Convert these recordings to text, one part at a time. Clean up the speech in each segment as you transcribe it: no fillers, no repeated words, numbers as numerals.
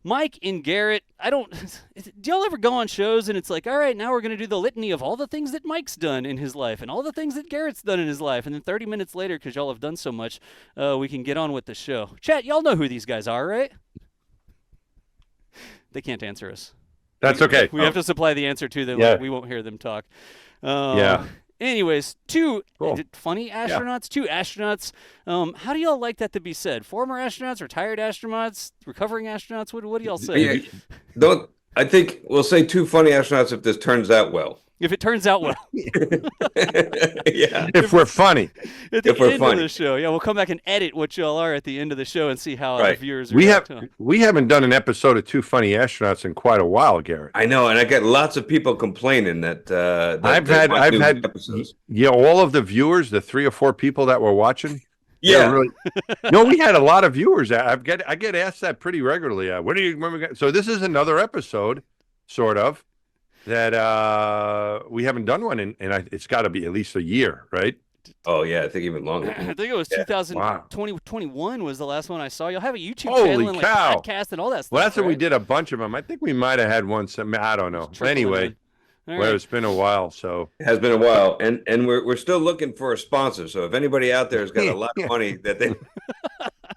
Mike and Garrett, do y'all ever go on shows and it's like, all right, now we're going to do the litany of all the things that Mike's done in his life and all the things that Garrett's done in his life. And then 30 minutes later, because y'all have done so much, we can get on with the show. Chat, y'all know who these guys are, right? They can't answer us. That's okay. We have to supply the answer to them. Yeah. We won't hear them talk. Yeah. Anyways, two Cool. funny astronauts, two astronauts. How do y'all like that to be said? Former astronauts, retired astronauts, recovering astronauts? What do y'all say? I think we'll say two funny astronauts if this turns out well. If it turns out well. Yeah. If we're funny. At the end of the show. Yeah, we'll come back and edit what y'all are at the end of the show and see how the viewers react. We haven't done an episode of Two Funny Astronauts in quite a while, Garrett. I know, and I get lots of people complaining that, I've had episodes. All of the viewers, the 3 or 4 people that were watching. Yeah. Really, we had a lot of viewers. I get asked that pretty regularly. When we got, so this is another episode, sort of, that we haven't done one in, and it's got to be at least a year, right? Oh yeah, I think even longer. I think it was 2021 was the last one I saw. You'll have a YouTube Holy channel and cow. podcast and all that stuff. Well, that's when we did a bunch of them. I think we might have had one. I don't know. But anyway, it's been a while. So it has been a while, and we're still looking for a sponsor. So if anybody out there has got a lot of money that they.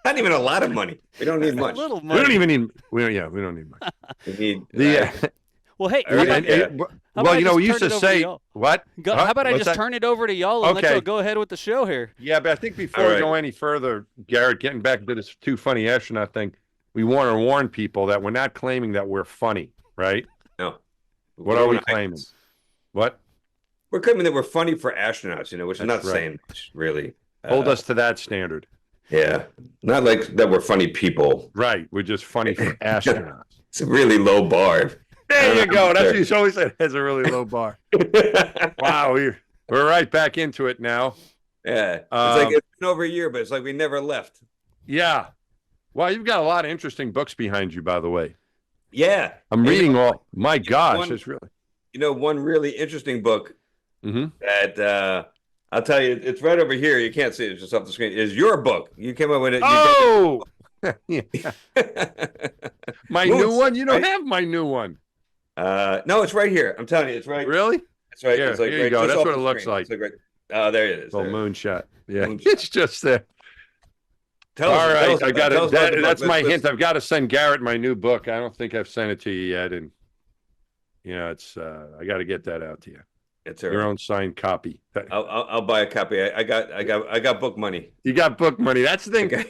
Not even a lot of money. We don't need much. A little money. We don't even need. We don't need much. We need the. Well, hey. We used to say what? How about I just turn it over to y'all and let y'all go ahead with the show here? Yeah, but I think before we go any further, Garrett, getting back to this Two Funny Astronaut thing, we want to warn people that we're not claiming that we're funny, right? No. What are we claiming? What? We're claiming that we're funny for astronauts, which is not saying much, really. Hold us to that standard. Yeah. Not like that we're funny people. Right. We're just funny for astronauts. It's a really low bar. There you go. That's what he's always said. Has a really low bar. Wow, we're right back into it now. Yeah, it's like it's been over a year, but it's like we never left. Yeah. Well, you've got a lot of interesting books behind you, by the way. Yeah, I'm reading all. My gosh, it's really. One really interesting book that I'll tell you, it's right over here. You can't see it; it's just off the screen. Is your book? You came up with it. Oh, my new one. You don't have my new one. No, it's right here. I'm telling you, it's right. Really? It's right. Here, it's like here you go. That's what it looks screen. like. Right. Oh, there it is. Little moonshot. Yeah, it's just there. All right, I got it. That's my hint. I've got to send Garrett my new book. I don't think I've sent it to you yet, and it's. I got to get that out to you. It's your own signed copy. I'll buy a copy. I got book money. You got book money. That's the thing. Okay.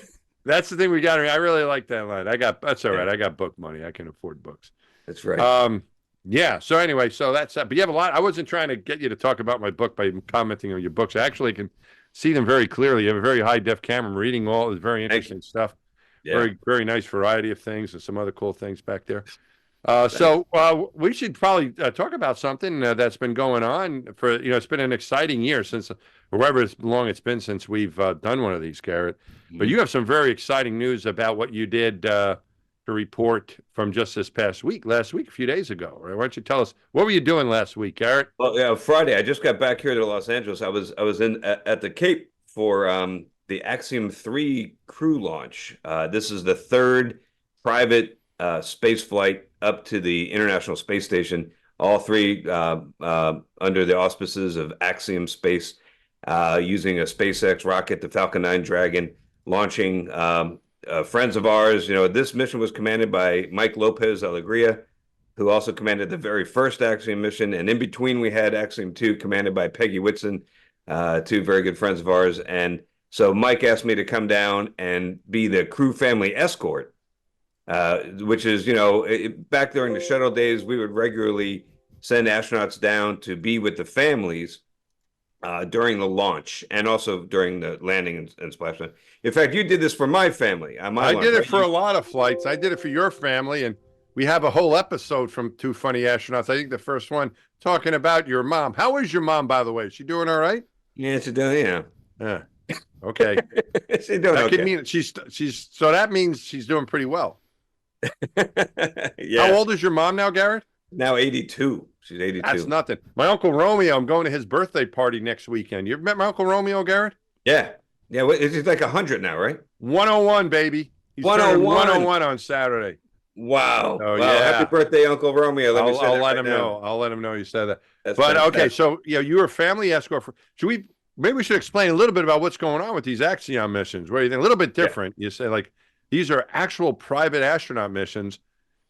That's the thing we got. I really like that line. That's all right. I got book money. I can afford books. That's right. Yeah. So anyway, so that's that. But you have a lot. I wasn't trying to get you to talk about my book by commenting on your books. I actually can see them very clearly. You have a very high def camera. I'm reading all this very interesting stuff. Yeah. Very, very nice variety of things and some other cool things back there. So we should probably talk about something that's been going on for, it's been an exciting year since, however long it's been since we've done one of these, Garrett. But you have some very exciting news about what you did to report from just this past week, last week, a few days ago. Right? Why don't you tell us, what were you doing last week, Garrett? Well, yeah, Friday. I just got back here to Los Angeles. I was at the Cape for the Axiom 3 crew launch. This is the third private space flight up to the International Space Station, all three under the auspices of Axiom Space, using a SpaceX rocket, the Falcon 9 Dragon, launching friends of ours. This mission was commanded by Mike Lopez Alegria, who also commanded the very first Axiom mission. And in between, we had Axiom 2 commanded by Peggy Whitson, two very good friends of ours. And so Mike asked me to come down and be the crew family escort. Which is, back during the shuttle days, we would regularly send astronauts down to be with the families during the launch and also during the landing and splashdown. In fact, you did this for my family. I did it for a lot of flights. I did it for your family, and we have a whole episode from Two Funny Astronauts. I think the first one talking about your mom. How is your mom, by the way? Is she doing all right? Yeah, she's doing, Yeah. Okay. She's doing that okay. Could mean so that means she's doing pretty well. Yeah. How old is your mom now, Garrett? Now 82. She's 82. That's nothing. My Uncle Romeo, I'm going to his birthday party next weekend. You ever met my Uncle Romeo, Garrett? Yeah. Yeah, he's like 100 now, right? 101, baby. He's 101. 101 on Saturday. Wow. Oh Wow. Happy yeah. birthday, Uncle Romeo. Let me say I'll that let right him now. know. I'll let him know you said that. That's But okay, fantastic. so you were a family escort for. Should we? Maybe we should explain a little bit about what's going on with these Axiom missions. Where you think a little bit Yeah. different. You say like these are actual private astronaut missions,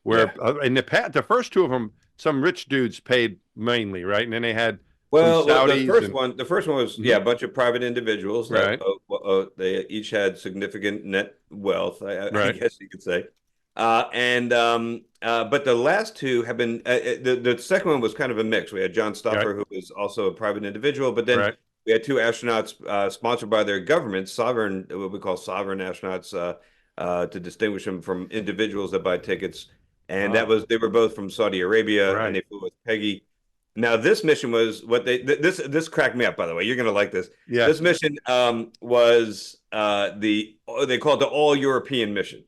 where Yeah. in the first two of them, some rich dudes paid mainly, right? And then they had some Well, Saudis and the first one was Mhm. a bunch of private individuals that Right, they each had significant net wealth, I right, guess you could say. But the last two have been the second one was kind of a mix. We had John right, Stoffer, who was also a private individual, but then right. we had two astronauts sponsored by their government, sovereign, what we call sovereign astronauts, to distinguish them from individuals that buy tickets. And Oh, they were both from Saudi Arabia, and right. they flew with Peggy. Now, this mission was what this cracked me up, by the way. You're gonna like this. Yeah. This mission was they call it the all European mission.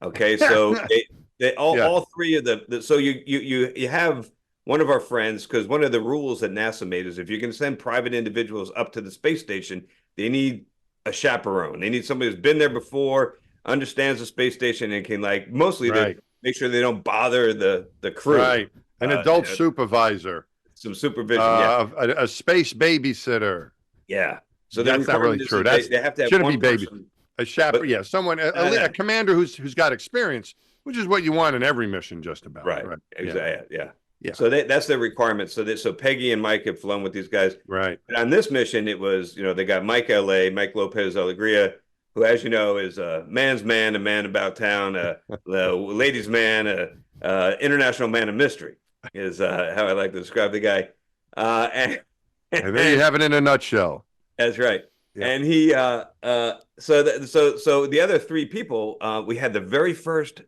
Okay, so they Yeah. all three of so you have one of our friends, because one of the rules that NASA made is if you're going to send private individuals up to the space station, they need a chaperone. They need somebody who's been there before, understands the space station, and can like mostly to Right. make sure they don't bother the crew. Right. An adult supervisor. Some supervision. Yeah, A space babysitter. yeah. So the That's not really requirement is true. that they have to have Shouldn't be one baby. person. A chaperone, But yeah, someone, a commander who's got experience, which is what you want in every mission, just about. right, Right. exactly, yeah. Yeah. So that's their requirement. So Peggy and Mike have flown with these guys. Right. But on this mission, it was they got Mike Lopez Alegria, who, as you know, is a man's man, a man about town, a ladies' man, a international man of mystery, is how I like to describe the guy. And there you have it in a nutshell. That's right. Yeah. And he so the other three people, we had the very first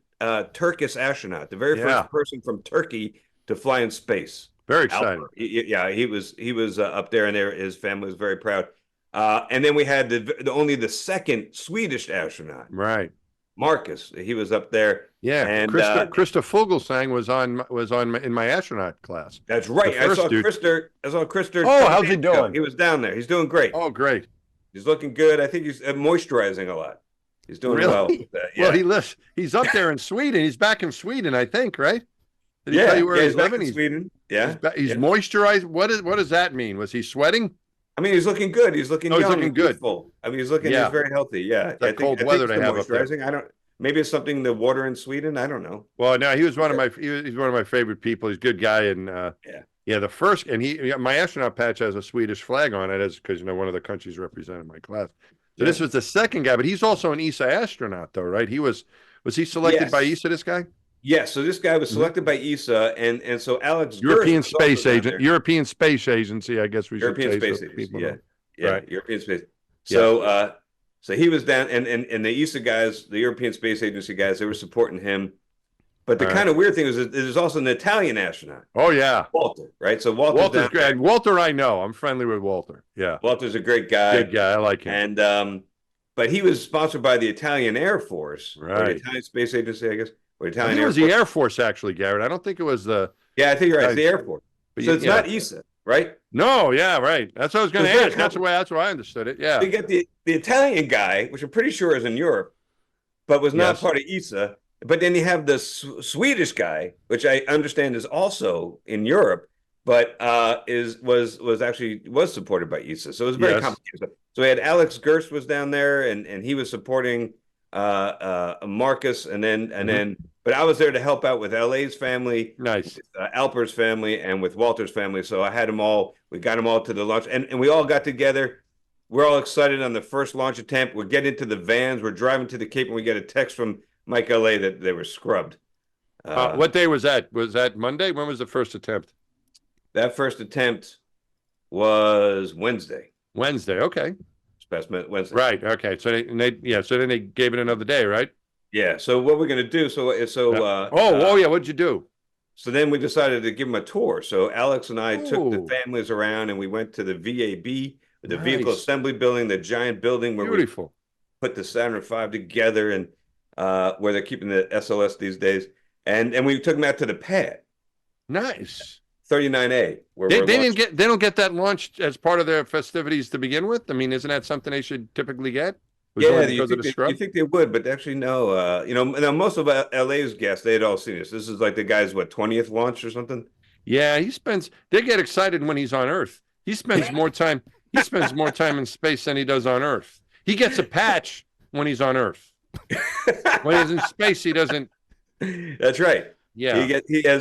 Turkish astronaut, the very first person from Turkey to fly in space. Very exciting. He was up there, and his family was very proud. And then we had only the second Swedish astronaut, Right. Marcus. He was up there. Yeah, and Krista Fuglesang was on in my astronaut class. That's right. I saw Krister. Oh, how's he doing? He was down there. He's doing great. Oh, great. He's looking good. I think he's moisturizing a lot. He's doing well. Yeah. Well, he's up there in Sweden. He's back in Sweden, I think, right? Did he tell you where he's living? He's Sweden. Yeah. He's moisturized. What does that mean? Was he sweating? I mean, he's looking good. He's looking young. He's looking good. Youthful. I mean, he's very healthy. Yeah. That cold weather they have up there. Maybe it's something the water in Sweden. I don't know. Well, no, he was one of my he's one of my favorite people. He's a good guy, and the first and my astronaut patch has a Swedish flag on it, as because one of the countries represented in my class. So this was the second guy, but he's also an ESA astronaut, though, right? Was he selected by ESA? This guy? Yes. So this guy was selected by ESA, and so Alex European Space Agency, I guess we should say. European Space Agency. Yeah. Right. European Space. So so he was down, and the ESA guys, the European Space Agency guys, they were supporting him. But the kind of weird thing is there's also an Italian astronaut. Oh yeah, Walter, right? So Walter's great. Walter, I know. I'm friendly with Walter. Yeah, Walter's a great guy. Good guy. I like him. And but he was sponsored by the Italian Air Force, right? Or the Italian Space Agency, I guess, or Italian. I think it was the Air Force, actually, Garrett. I don't think it was the. Yeah, I think you're right. It's the Air Force. So it's not ESA, right? No, yeah, right. That's what I was going to ask. That's why I understood it. Yeah. So you get the Italian guy, which I'm pretty sure is in Europe, but was not part of ESA. But then you have the Swedish guy, which I understand is also in Europe, but was actually supported by ESA. So it was very complicated. So we had Alex Gerst was down there, and he was supporting Marcus, and then but I was there to help out with LA's family, nice, Alper's family, and with Walter's family. So I had them all. We got them all to the launch, and we all got together. We're all excited on the first launch attempt. We're getting into the vans. We're driving to the Cape, and we get a text from Mike LA that they were scrubbed. What day was that? Was that Monday? When was the first attempt? That first attempt was Wednesday. Wednesday, okay. Past Wednesday. Right. Okay. So then they gave it another day, right? Yeah. So what we're gonna do? What'd you do? So then we decided to give them a tour. So Alex and I took the families around, and we went to the VAB, the Vehicle Assembly Building, the giant building where we put the Saturn V together, and where they're keeping the SLS these days. And we took them out to the pad. Nice. 39A. They don't get that launched as part of their festivities to begin with. I mean, isn't that something they should typically get? Was Yeah, only because of the you scrub? think they would, but actually no. Now most of LA's guests, they had all seen this. This is like the guy's 20th launch or something. Yeah, they get excited when he's on Earth. He spends more time in space than he does on Earth. He gets a patch when he's on Earth. When he's in space, he doesn't. That's right. Yeah. He's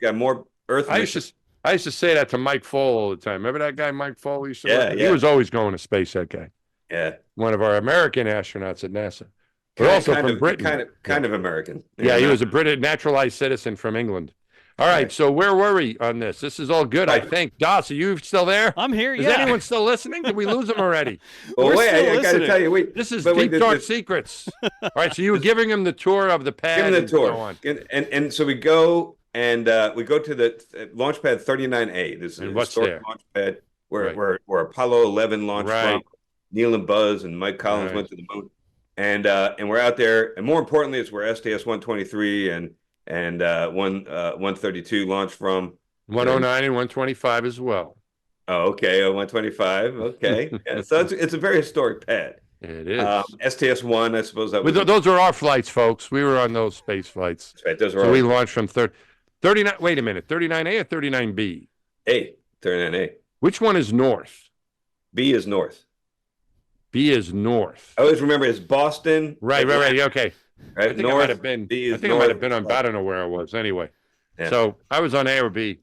got more Earth missions. I used to say that to Mike Fall all the time. Remember that guy, Mike Fall? We used to Yeah, He was always going to space, that guy. Yeah. One of our American astronauts at NASA. But also from Britain. Kind of American. Yeah, he was a British naturalized citizen from England. All right, so where were we on this? This is all good, I think. Doss, are you still there? I'm here, Is anyone still listening? Did we lose them already? Well, wait, I got to tell you, this is Deep Dark Secrets. All right, so you were giving him the tour of the pad. Give him the tour. And so we go to the launch pad 39A. This is a historic launch pad where Apollo 11 launched from. Neil and Buzz and Mike Collins went to the moon. And we're out there. And more importantly, it's where STS-123 and 132 launched from. 109 and 125 as well. Oh, okay. 125. Okay. Yeah, so it's a very historic pad. It is. STS-1, I suppose that was. Those are our flights, folks. We were on those space flights. That's right. Those were so we launched from 39. Wait a minute. 39A or 39B? 39A. Which one is north? B is north. B is north. I always remember it's Boston. Right. Okay. Right. I think I might have been. I might have been on. I don't know where I was. Anyway, so I was on A or B.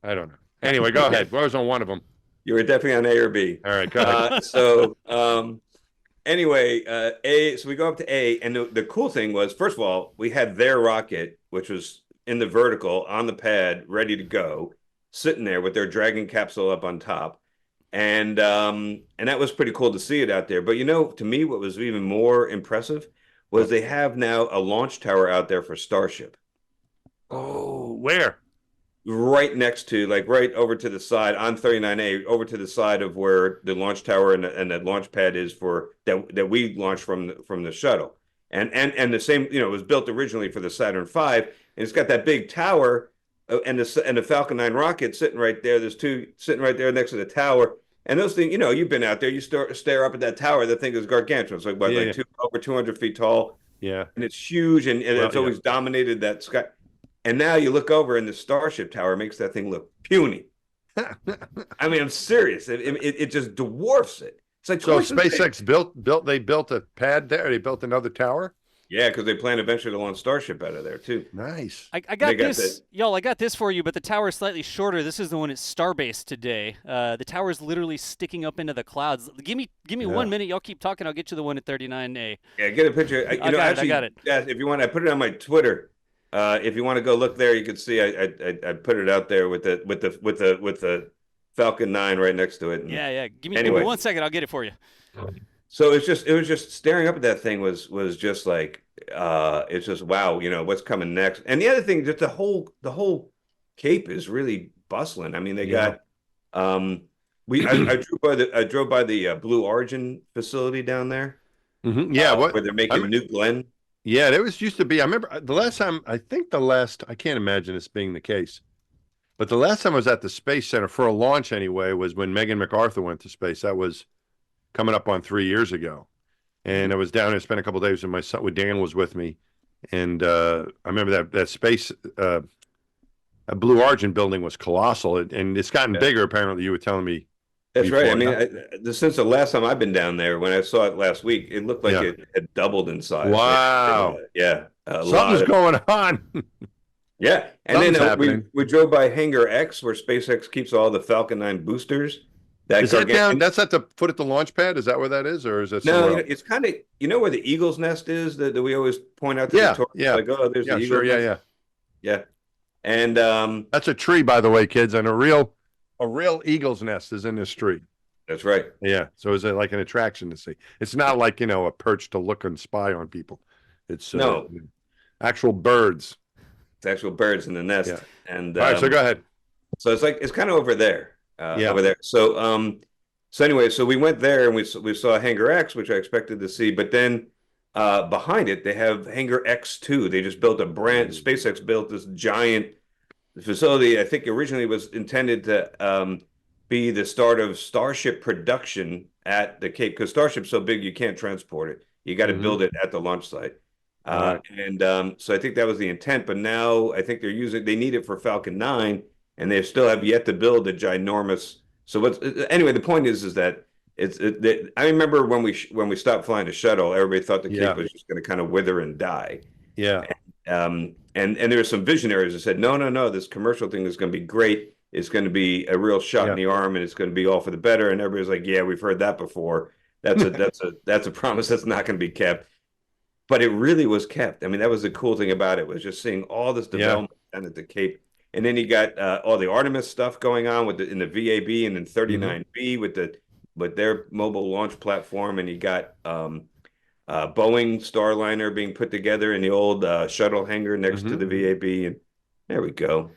I don't know. Anyway, go ahead. I was on one of them. You were definitely on A or B. All right, go ahead. Anyway, A. So we go up to A, and the cool thing was, first of all, we had their rocket, which was in the vertical on the pad, ready to go, sitting there with their Dragon capsule up on top. And that was pretty cool to see it out there. But to me, what was even more impressive was they have now a launch tower out there for Starship. Oh, where? Right next to, right over to the side on 39A, over to the side of where the launch tower and the launch pad is for that we launched from the shuttle. And the same, it was built originally for the Saturn V, and it's got that big tower and the Falcon 9 rocket sitting right there. There's two sitting right there next to the tower. And those things, you've been out there, you stare up at that tower, that thing is gargantuan. It's over 200 feet tall. Yeah. And it's huge, and it's always dominated that sky. And now you look over, and the Starship Tower makes that thing look puny. I mean, I'm serious. It just dwarfs it. It's like, so SpaceX built a pad there. They built another tower. Yeah, because they plan eventually to launch Starship out of there too. Nice. I got this, y'all. I got this for you, but the tower is slightly shorter. This is the one at Starbase today. The tower is literally sticking up into the clouds. Give me 1 minute. Y'all keep talking. I'll get you the one at 39A. Yeah, get a picture. I got it. Yeah, if you want, I put it on my Twitter. If you want to go look there, you can see I put it out there with the Falcon 9 right next to it. Yeah. Give me 1 second. I'll get it for you. So it was just staring up at that thing was just like it's just wow, what's coming next. And the other thing, just the whole Cape is really bustling. I mean, they got I drove by the Blue Origin facility down there. Mm-hmm. Yeah, where they're making New Glenn. Yeah, there used to be. I remember the last time. I can't imagine this being the case, but the last time I was at the Space Center for a launch anyway was when Megan MacArthur went to space. That was coming up on 3 years ago. And I was down there, spent a couple of days with my son, with Dan was with me. And I remember that space, a Blue Origin building was colossal. And it's gotten bigger, apparently, you were telling me. That's right. I mean, since the last time I've been down there, when I saw it last week, it looked like it had doubled in size. Wow. Something's going on. Yeah. And then we drove by Hangar X, where SpaceX keeps all the Falcon 9 boosters. Is that down? That's at the foot at the launch pad. Is that where that is, or is it? No, it's kind of where the Eagle's Nest is that we always point out to the tour. Yeah, like, oh, there's the Eagle's Nest. Yeah. And that's a tree, by the way, kids, and a real Eagle's Nest is in this tree. That's right. Yeah. So is it like an attraction to see? It's not like a perch to look and spy on people. It's actual birds. It's actual birds in the nest. Yeah. And all right, so go ahead. So it's kind of over there. Over there. So anyway, so we went there and we saw Hangar X, which I expected to see, but then behind it they have Hangar X2. They just built SpaceX built this giant facility. I think originally was intended to be the start of Starship production at the Cape, because Starship's so big you can't transport it. You got to build it at the launch site. And so I think that was the intent, but now I think they need it for Falcon 9, and they still have yet to build a ginormous. So anyway, the point is that I remember when we stopped flying the shuttle, everybody thought the Cape was just going to kind of wither and die. Yeah. And there were some visionaries that said, no, this commercial thing is going to be great. It's going to be a real shot in the arm, and it's going to be all for the better. And everybody's like, yeah, we've heard that before. That's a promise that's not going to be kept. But it really was kept. I mean, that was the cool thing about it, was just seeing all this development down at the Cape. And then you got all the Artemis stuff going on in the VAB and then 39B with their mobile launch platform, and you got Boeing Starliner being put together in the old shuttle hangar next to the VAB, and there we go.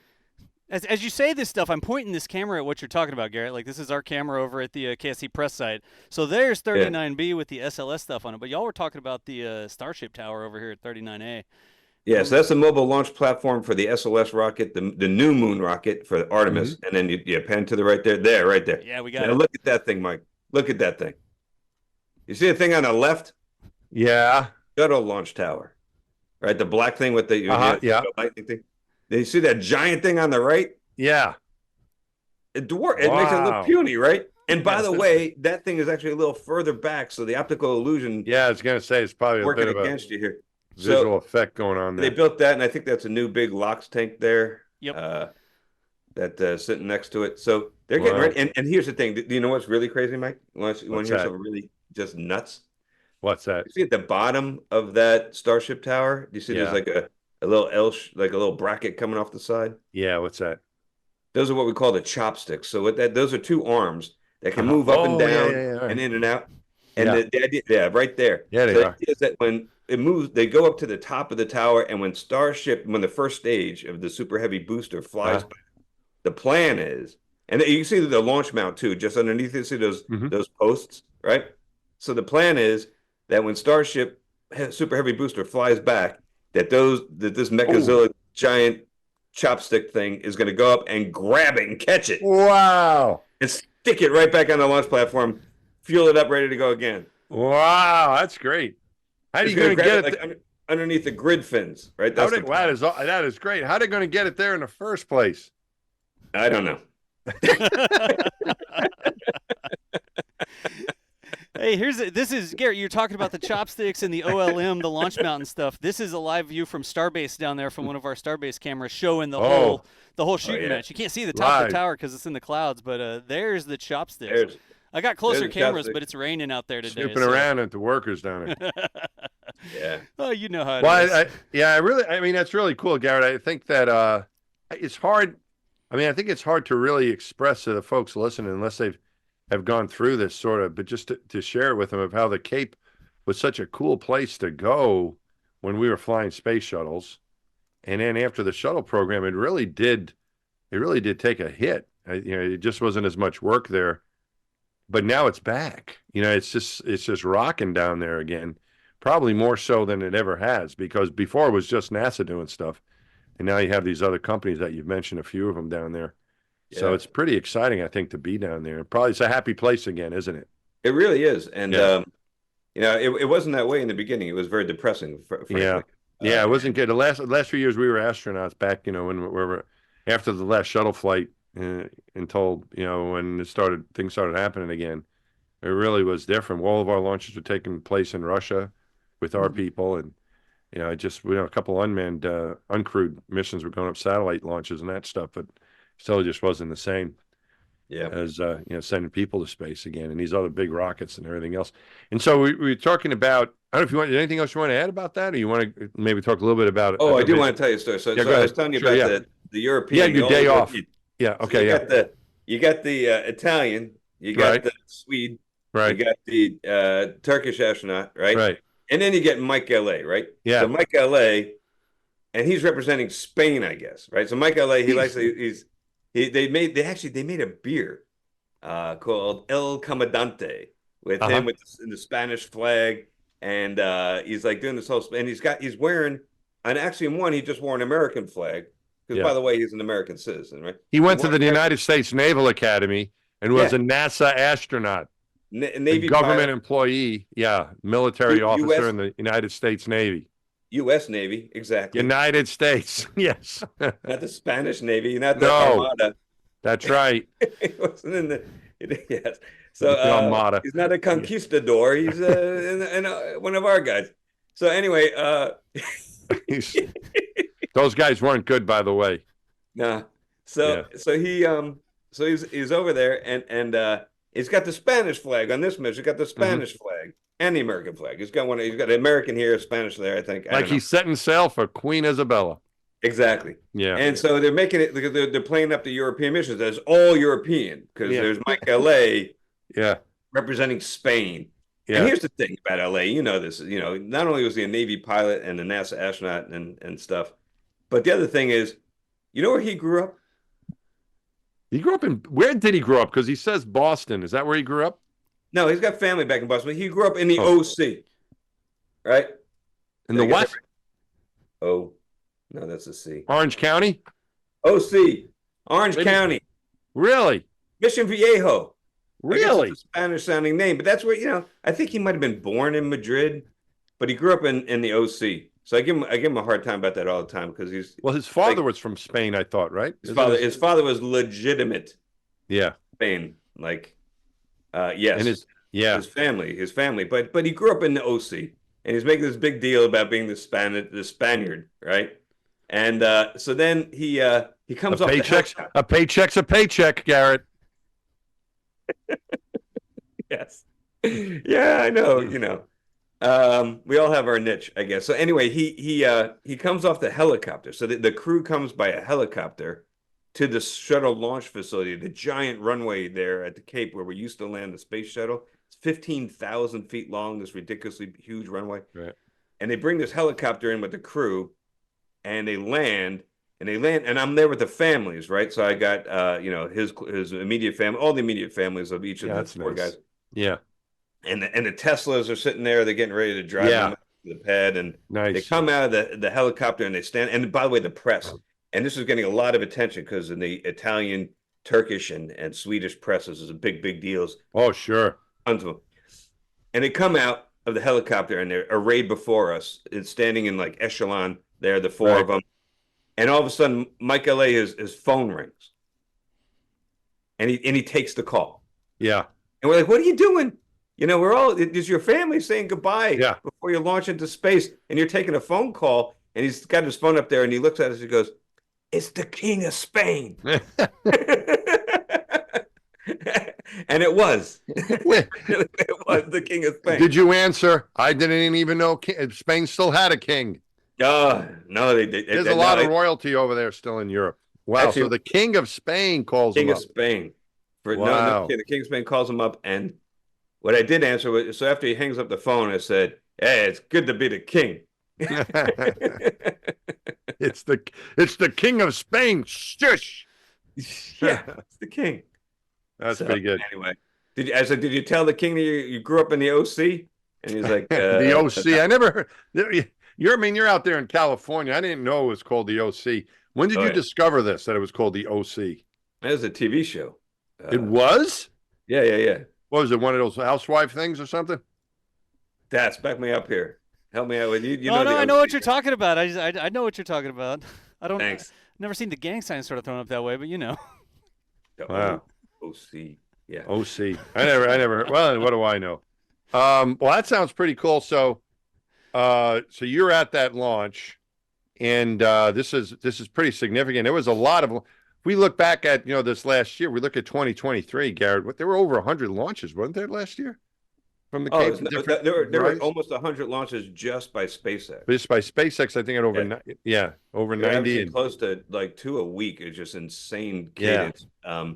As you say this stuff, I'm pointing this camera at what you're talking about, Garrett. Like, this is our camera over at the KSC press site. So there's 39B with the SLS stuff on it. But y'all were talking about the Starship Tower over here at 39A. Yeah, so that's the mobile launch platform for the SLS rocket, the new moon rocket for Artemis. And then you pan to the right there. Right there. Yeah, we got it. Look at that thing, Mike. Look at that thing. You see the thing on the left? Yeah. Shuttle launch tower. Right? The black thing with the lightning thing. You see that giant thing on the right? Yeah. It makes it look puny, right? And by the way, that thing is actually a little further back, so the optical illusion. Yeah, I was going to say it's probably working a bit against you here. Visual effect going on there. They built that, and I think that's a new big LOX tank there. Yep. That's sitting next to it. So they're getting ready. And here's the thing. Do you know what's really crazy, Mike? You want to hear something really just nuts? What's that? You see at the bottom of that Starship Tower? Do you see there's like a little like a little bracket coming off the side? Yeah, what's that? Those are what we call the chopsticks. So those are two arms that can move up and down and in and out. And the idea, right there. Yeah, they are. The idea is that when it moves, they go up to the top of the tower, and when the first stage of the super heavy booster flies back, the plan is, and you can see the launch mount too, just underneath it, see those posts, right? So the plan is that when Starship super heavy booster flies back, that this Mechazilla giant chopstick thing is going to go up and grab it and catch it. Wow. And stick it right back on the launch platform, fuel it up, ready to go again. Wow, that's great. How are you going to get it underneath the grid fins, right? That is great. How are they going to get it there in the first place? I don't know. Hey, this is Garrett. You're talking about the chopsticks and the OLM, the launch mount and stuff. This is a live view from Starbase down there from one of our Starbase cameras, showing the whole shooting match. You can't see the top of the tower because it's in the clouds, but there's the chopsticks. I got closer cameras, but it's raining out there today. Snooping around at the workers down there. Yeah. Oh, you know how it is. I mean, that's really cool, Garrett. I think that it's hard. I mean, I think it's hard to really express to the folks listening unless they've gone through this sort of, but just to share it with them of how the Cape was such a cool place to go when we were flying space shuttles. And then after the shuttle program, it really did take a hit. It just wasn't as much work there. But now it's back. It's just rocking down there again, probably more so than it ever has, because before it was just NASA doing stuff. And now you have these other companies that you've mentioned, a few of them down there. Yeah. So it's pretty exciting, I think, to be down there. Probably it's a happy place again, isn't it? It really is. And, it wasn't that way in the beginning. It was very depressing. Frankly. It wasn't good. The last few years we were astronauts back, when we were after the last shuttle flight until, when things started happening again. It really was different. All of our launches were taking place in Russia with our people. And, a couple unmanned, uncrewed missions were going up, satellite launches and that stuff, but still just wasn't the same as, sending people to space again and these other big rockets and everything else. And so we were talking about, I don't know if you want anything else you want to add about that, or you want to maybe talk a little bit about it. Oh, I do want to tell you a story. So I was telling you about the European. Yeah, your day off. Yeah. Okay. You got the Italian, you got the Swede, right? You got the Turkish astronaut, right? Right. And then you get Mike Galloway, right? Yeah. So Mike Galloway, and he's representing Spain, I guess, right? So Mike Galloway, they made a beer called El Comandante with him in the Spanish flag, and he's like doing this whole, and he's wearing on Axiom 1. He just wore an American flag because, by the way, he's an American citizen, right? He went to the United States Naval Academy and was a NASA astronaut, a Navy government pilot, employee. Yeah, military officer U.S. in the United States Navy. U.S. Navy, exactly. United States, yes. Not the Spanish Navy, not the No, Armada. that's right. He wasn't in the. Yes. So The Armada. he's not a conquistador. He's one of our guys. So anyway, those guys weren't good, by the way. nah. So he's over there and he's got the Spanish flag on this mission. He's got the Spanish flag and the American flag. He's got an American here, Spanish there, I think. Like he's setting sail for Queen Isabella. Exactly. Yeah. And so they're making it. They're playing up the European missions as all European because there's Mike Galloway. Yeah. Representing Spain. Yeah. And here's the thing about LA, you know this, not only was he a Navy pilot and a NASA astronaut and stuff, but the other thing is, you know where he grew up? He grew up where did he grow up? Because he says Boston. Is that where he grew up? No, he's got family back in Boston. But he grew up in the OC, right? In the what? Oh, no, that's a C. Orange County? OC, Orange County. Really? Mission Viejo. Really? It's a Spanish-sounding name, but that's where, I think he might have been born in Madrid, but he grew up in the OC. So I give him a hard time about that all the time because he's his father was from Spain, I thought, right? His father was legitimate. Yeah. Spain, yes. And his family, but he grew up in the OC, and he's making this big deal about being the Spaniard, right? And so then he comes off a paycheck's a paycheck, Garrett. Yes. Yeah, I know, we all have our niche, I guess. So anyway, he comes off the helicopter. So the crew comes by a helicopter to the shuttle launch facility, the giant runway there at the Cape where we used to land the space shuttle. It's 15,000 feet long, this ridiculously huge runway. Right. And they bring this helicopter in with the crew, and they land. And I'm there with the families, right? So I got, his immediate family, all the immediate families of each of the four guys. Yeah. And the Teslas are sitting there. They're getting ready to drive them to the pad. And they come out of the helicopter and they stand. And by the way, the press, and this is getting a lot of attention because in the Italian, Turkish, and Swedish presses is a big deal. Oh, sure. Tons of them. And they come out of the helicopter and they're arrayed before us. It's standing in echelon there, the four of them. And all of a sudden, Mike L.A., his phone rings. And he takes the call. Yeah. And we're like, what are you doing? Is your family saying goodbye before you launch into space? And you're taking a phone call. And he's got his phone up there and he looks at us and he goes, it's the King of Spain. And it was. It was the King of Spain. Did you answer? I didn't even know Spain still had a king. No, There's a lot of royalty over there still in Europe. Wow. Actually, so the King of Spain calls him up. King of Spain. Wow. The King of Spain calls him up. And what I did answer was, so after he hangs up the phone, I said, hey, it's good to be the king. It's the King of Spain. Shush. Yeah, it's the king. That's pretty good. Anyway, did you tell the king that you grew up in the OC? And he's like, the OC. I never heard. You're out there in California. I didn't know it was called the OC. When did you discover this, that it was called the OC? It was a TV show. It was? Yeah. What was it, one of those housewife things or something? Dats, back me up here. Help me out with you. No, I know what you're talking about. I know what you're talking about. I don't. Thanks. Never seen the gang sign sort of thrown up that way, but Wow. OC. Yeah. OC. I never. Well, what do I know? Well, that sounds pretty cool. So you're at that launch, and this is pretty significant. There was a lot of. We look back at this last year. We look at 2023, Garrett. There were over 100 launches, wasn't there last year? From the Cape, there were almost 100 launches just by SpaceX. Just by SpaceX, I think at over 90 and close to 2 a week. It's just insane cadence. Yeah.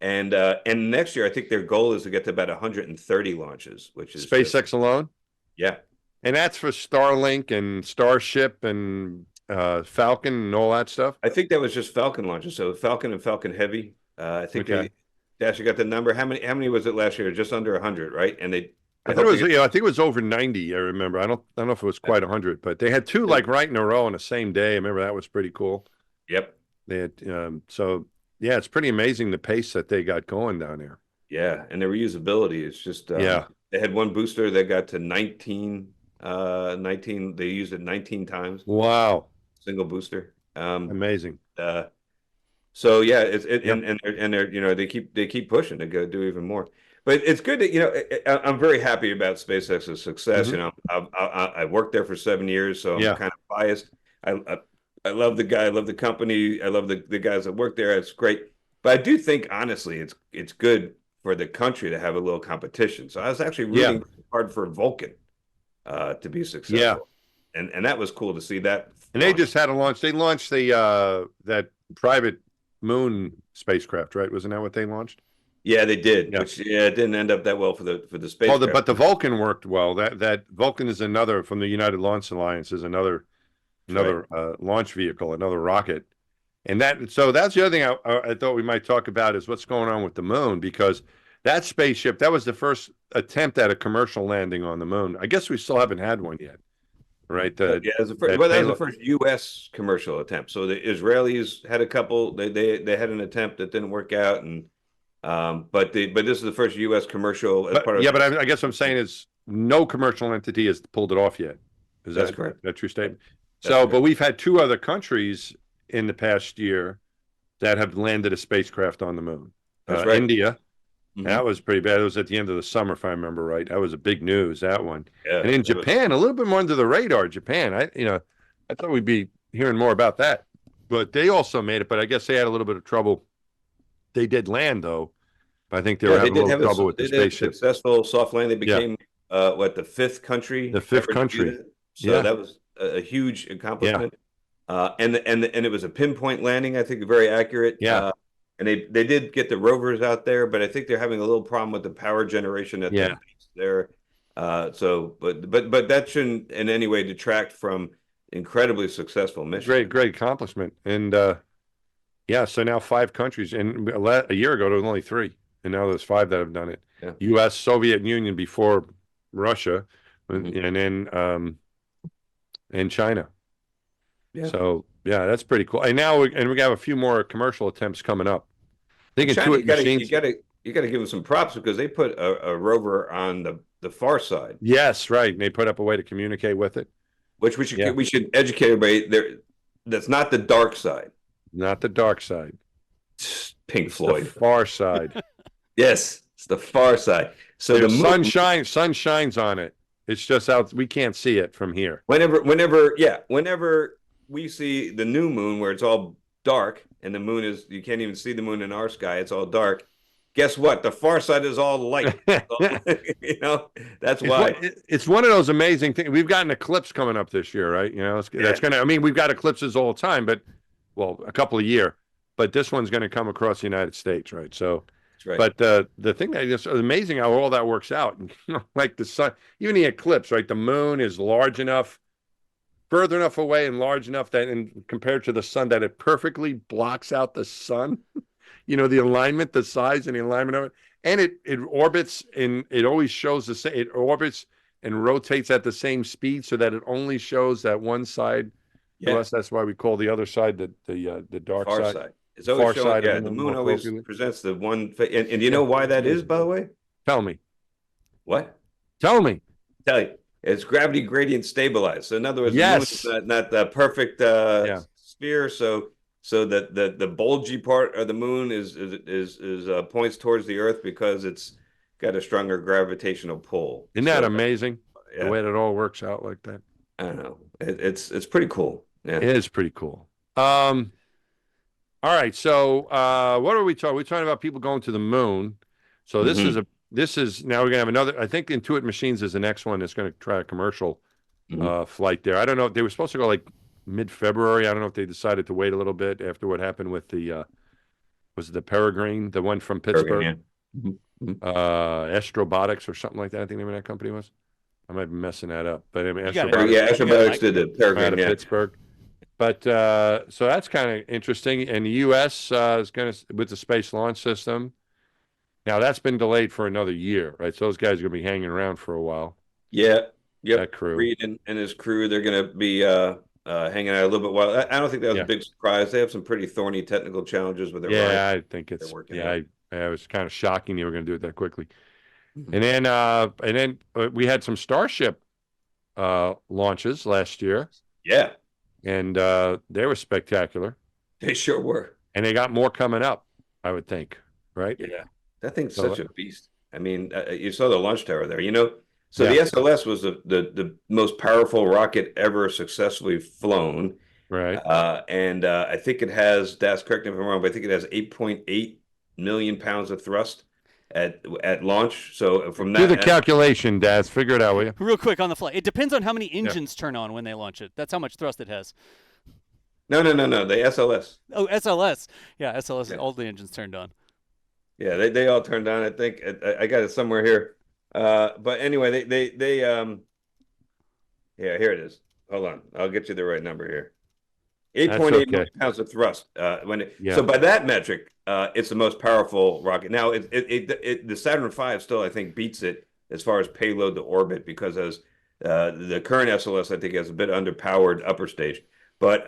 And next year, I think their goal is to get to about 130 launches, which is SpaceX alone. Yeah, and that's for Starlink and Starship and Falcon and all that stuff. I think that was just Falcon launches. So Falcon and Falcon Heavy. I think Dash, you got the number. How many was it last year? Just under 100, right? And I think it was over 90. I remember. I don't know if it was quite 100, but they had two right in a row on the same day. I remember that was pretty cool. Yep. They had it's pretty amazing the pace that they got going down there. Yeah, and the reusability is just Yeah. they had one booster that got to 19 they used it 19 times, Wow. single booster. Amazing. Uh so yeah, it's Yep. and they're they keep pushing to go do even more. But it's good that I'm very happy about SpaceX's success. Hmm. I worked there for 7 years, so I'm Yeah. kind of biased. I love the guy, I love the company, I love the guys that work there. It's great, but I do think honestly, it's good for the country to have a little competition. So I was actually Yeah. rooting hard for Vulcan to be Yeah. successful, and that was cool to see that And they launch. just had a launch. They launched the that private moon spacecraft, right? Wasn't that what they launched? Yeah, they did, Yeah. which it didn't end up that well for the Oh, spacecraft. but the Vulcan worked well. That Vulcan is another from the United Launch Alliance is another That's right. launch vehicle, another rocket. And so that's the other thing I thought we might talk about is what's going on with the moon because that spaceship that was the first attempt at a commercial landing on the moon. I guess we still haven't had one yet, right? Yeah, it was that was the first U.S. commercial attempt. So the Israelis had a couple. They had an attempt that didn't work out, and but this is the first U.S. commercial as part of. Yeah, but I guess what I'm saying is no commercial entity has pulled it off yet. Is That's correct. that true statement? That's So, correct. but we've had two other countries in the past year that have landed a spacecraft on the moon. That's right. India. Mhm. That was pretty bad. It was at the end of the summer, if I remember right. That was a big news, that one. Yeah, And in Japan, a little bit more under the radar. Japan, I thought we'd be hearing more about that. But they also made it, but I guess they had a little bit of trouble. They did land though. But I think they were having a little trouble with the they did a spaceship. successful soft land. They Yeah. became the fifth country The fifth ever to do country. that. So Yeah. that was a huge accomplishment. And it was a pinpoint landing. I think very accurate. Yeah. And they did get the rovers out there, but I think they're having a little problem with the power generation at Yeah. the base there. But that shouldn't in any way detract from incredibly successful mission. Great accomplishment. And yeah, so now 5 countries. And a year ago, there was only 3. And now there's 5 that have done it. Yeah. U.S., Soviet Union before Russia, Mhm. and then and China. Yeah. So yeah, that's pretty cool. And now we have a few more commercial attempts coming up. I think China, Intuit Machines. you gotta give them some props because they put a rover on the far side, Yes, right. And they put up a way to communicate with it. which we should educate everybody there. That's not the dark side. Not the dark side. Pink It's Floyd. the far side. Yes, it's the far side. So the moon, sun shines on it. It's just out. We can't see it from here. whenever we see the new moon where it's all dark and the moon is you can't even see the moon in our sky, it's all dark. Guess what? The far side is all light. That's why. It's one of those amazing things. We've got an eclipse coming up this year, right? That's gonna. I mean, we've got eclipses all the time, but a couple a year. But this one's going to come across the United States, right? So. Right. But the thing that is amazing how all that works out, like the sun, even the eclipse, right? The moon is large enough, further enough away, and large enough that, compared to the sun, that it perfectly blocks out the sun. The alignment, the size, and the alignment of it, and it orbits and it always shows the same. It orbits and rotates at the same speed, so that it only shows that one side. Yeah. To us, that's why we call the other side the dark far side. It's always far showing, side the moon always presents the one. And you know why that is, by the way? Tell me. What? Tell me. Tell you. It's gravity gradient stabilized. So in other words, yes. the moon is not the perfect sphere. So the bulgy part of the moon is points towards the Earth because it's got a stronger gravitational pull. Isn't that amazing? Yeah. The way that all works out like that. I don't know. It's pretty cool. Yeah. It is pretty cool. All right, so what are we talking? We're talking about people going to the moon. So this is now we're gonna have another. I think Intuit Machines is the next one that's going to try a commercial flight there. I don't know. They were supposed to go like mid-February. I don't know if they decided to wait a little bit after what happened with the was it the Peregrine, the one from Pittsburgh, Astrobotics or something like that. I think the name of that company was. I might be messing that up, but I mean, Astrobotics did the Peregrine out of Pittsburgh. But so that's kind of interesting. And the U.S. is going to with the Space Launch System. Now that's been delayed for another year, right? So those guys are going to be hanging around for a while. Yeah, yep. That crew, Reed and his crew, they're going to be hanging out a little bit while. I don't think that was a big surprise. They have some pretty thorny technical challenges with their I think it's It was kind of shocking they were going to do it that quickly. Mhm. And then we had some Starship launches last year, Yeah, and they were spectacular. they sure were. And they got more coming up, I would think, right? Yeah, that thing's So such a beast. I mean, you saw the launch tower there. You know, so yeah, the SLS was the most powerful rocket ever successfully flown. right. I think it has, Das, correct me if I'm wrong, but I think it has 8.8 million pounds of thrust at launch. So from Do the that, calculation, Daz. Figure it out, will you? Real quick on the fly. It depends on how many Yeah. engines turn on when they launch it. That's how much thrust it has. no, the SLS. Oh, SLS. Yeah, SLS. Yeah. All the engines turned on. Yeah, they all turned on. I think I got it somewhere here. But anyway, yeah, here it is. Hold on, I'll get you the right number here. That's 8.8 okay. million pounds of thrust. Yeah. So by that metric, it's the most powerful rocket. Now, the Saturn V still, I think, beats it as far as payload to orbit because as the current SLS, I think, has a bit underpowered upper stage. But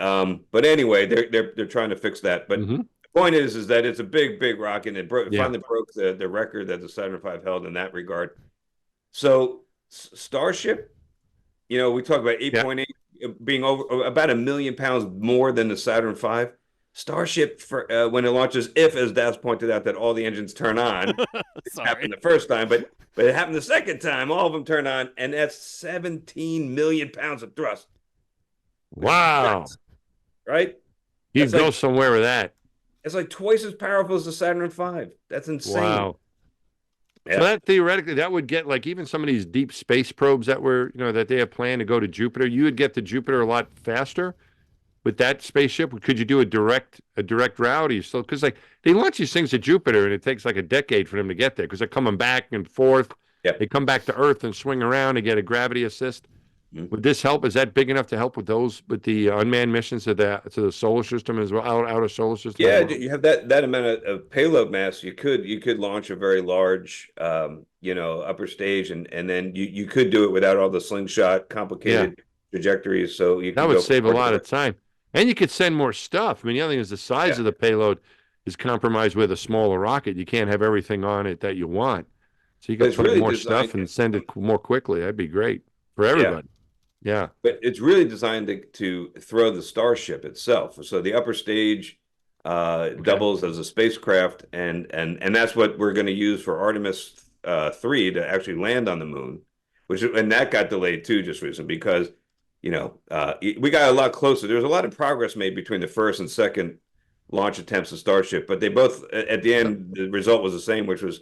anyway, they're trying to fix that. But Mhm. the point is that it's a big rocket, and it Yeah. finally broke the record that the Saturn V held in that regard. So Starship, we talk about Yeah. 8.8 being over about 1 million pounds more than the Saturn V. Starship, when it launches, if, as Das pointed out, that all the engines turn on, it Sorry. happened the first time, but it happened the second time, all of them turn on, and that's 17 million pounds of thrust. Wow. Right? You That's go like- somewhere with that. It's like twice as powerful as the Saturn V. That's insane. Wow. Yeah. So that theoretically, that would get like even some of these deep space probes that were, that they have planned to go to Jupiter. You would get to Jupiter a lot faster with that spaceship. Could you do a direct route? Or you still, because like they launch these things to Jupiter and it takes like a decade for them to get there because they're coming back and forth. Yep. They come back to Earth and swing around and get a gravity assist. Mhm. Would this help? Is that big enough to help with the unmanned missions to the solar system as well, outer solar system? Yeah, as well? you have that amount of payload mass. You could launch a very large, upper stage, and then you could do it without all the slingshot, complicated trajectories. So you That can would go save a forward lot with of time. And you could send more stuff. I mean, the other thing is the size Yeah. of the payload is compromised with a smaller rocket. You can't have everything on it that you want. So you But could it's put really more designed- stuff and send it more quickly. That'd be great for Yeah. everybody. Yeah. But it's really designed to throw the Starship itself. So the upper stage doubles as a spacecraft, and that's what we're going to use for Artemis 3 to actually land on the moon. And that got delayed too just recently because we got a lot closer. There was a lot of progress made between the first and second launch attempts of Starship, but they both at the end the result was the same, which was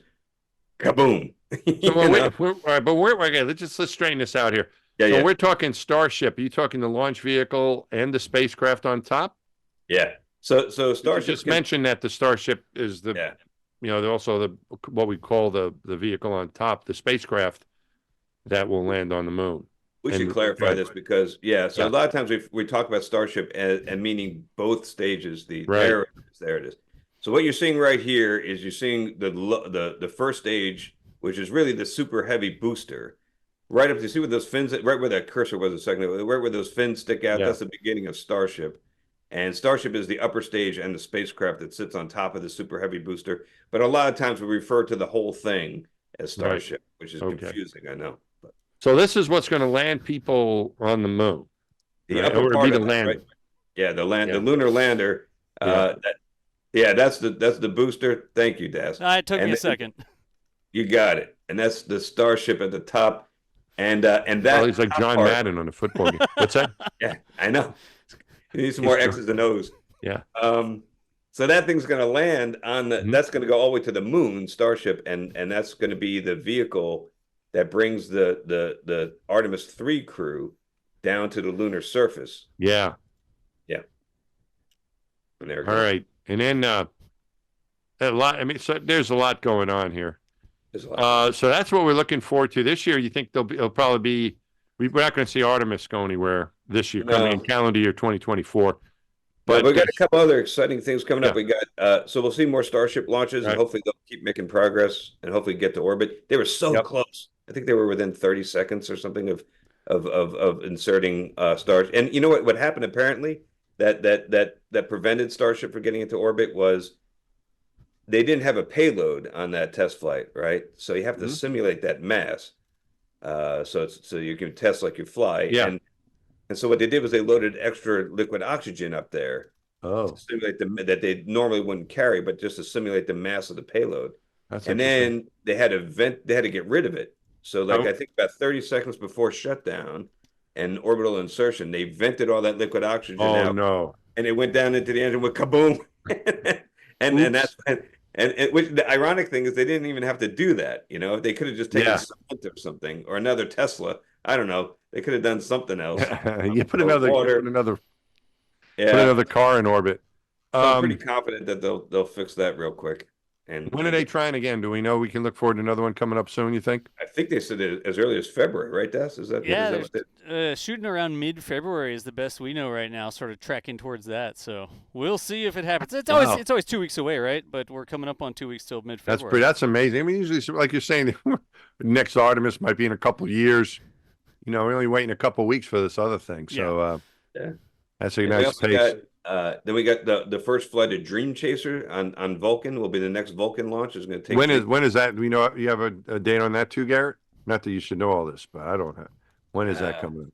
kaboom. So all right, but okay, let's straighten this out here. Yeah, So yeah. we're talking Starship. Are you talking the launch vehicle and the spacecraft on top? Yeah. So You Starship just mentioned that the Starship is yeah. they're also what we call the vehicle on top, the spacecraft that will land on the moon. We should clarify this because a lot of times we talk about Starship and meaning both stages. There it is. So what you're seeing right here is you're seeing the first stage, which is really the super heavy booster. Right up to see where those fins, right where that cursor was a second ago, right where those fins stick out. Yeah. That's the beginning of Starship. And Starship is the upper stage and the spacecraft that sits on top of the super heavy booster. But a lot of times we refer to the whole thing as Starship, which is confusing, I know. But so this is what's going to land people on the moon. the Right? upper Or part be of the that, lander. right? Yeah, the Yeah. lunar lander. That's the booster. Thank you, Das. It took me a second. You got it. And that's the Starship at the top. And that He's like top John part- Madden on a football game. What's that? Yeah, I know. You need some more X's and O's. Yeah. So that thing's going to land on Mhm. that's going to go all the way to the moon, Starship, and that's going to be the vehicle that brings the Artemis 3 crew down to the lunar surface. Yeah. And there it All goes. right. And then a lot. I mean, so there's a lot going on here. There's a lot. So that's what we're looking forward to this year. You think it'll probably be? We're not going to see Artemis go anywhere this year, coming in calendar year 2024. But we got a there's- couple other exciting things coming up. Yeah. We got so we'll see more Starship launches, Right. and hopefully they'll keep making progress and hopefully get to orbit. They were so Yep. close. I think they were within 30 seconds or something of inserting stars. And you know what happened apparently that prevented Starship from getting into orbit was they didn't have a payload on that test flight, right? So you have to simulate that mass. So you can test like you fly. Yeah. And so what they did was they loaded extra liquid oxygen up there to Oh, simulate that they normally wouldn't carry, but just to simulate the mass of the payload. that's And interesting. then they had to get rid of it. So like Oh, I think about 30 seconds before shutdown and orbital insertion, they vented all that liquid oxygen oh out no. and it went down into the engine with kaboom. And Oops. that's and which the ironic thing is they didn't even have to do that. You know, they could have just taken Yeah. cement or something or another Tesla. I don't know. They could have done something else. You put Or another, water. put Yeah. another car in orbit. So I'm pretty confident that they'll fix that real quick. When are they trying again? Do we know we can look forward to another one coming up soon, you think? I think they said it as early as February, right, Des? Is that Yeah, what they, shooting around mid-February is the best we know right now. Sort of tracking towards that, so we'll see if it happens. Wow. It's always 2 weeks away, right? But we're coming up on 2 weeks till mid-February. That's amazing. I mean, usually, like you're saying, next Artemis might be in a couple years. You know, we're only waiting a couple weeks for this other thing. So, yeah. that's a And nice pace. then we got the first flight of Dream Chaser on Vulcan will be the next Vulcan launch. Is going to take When is that? Do we know you have a date on that too, Garrett? Not that you should know all this, but I don't have. When is that coming?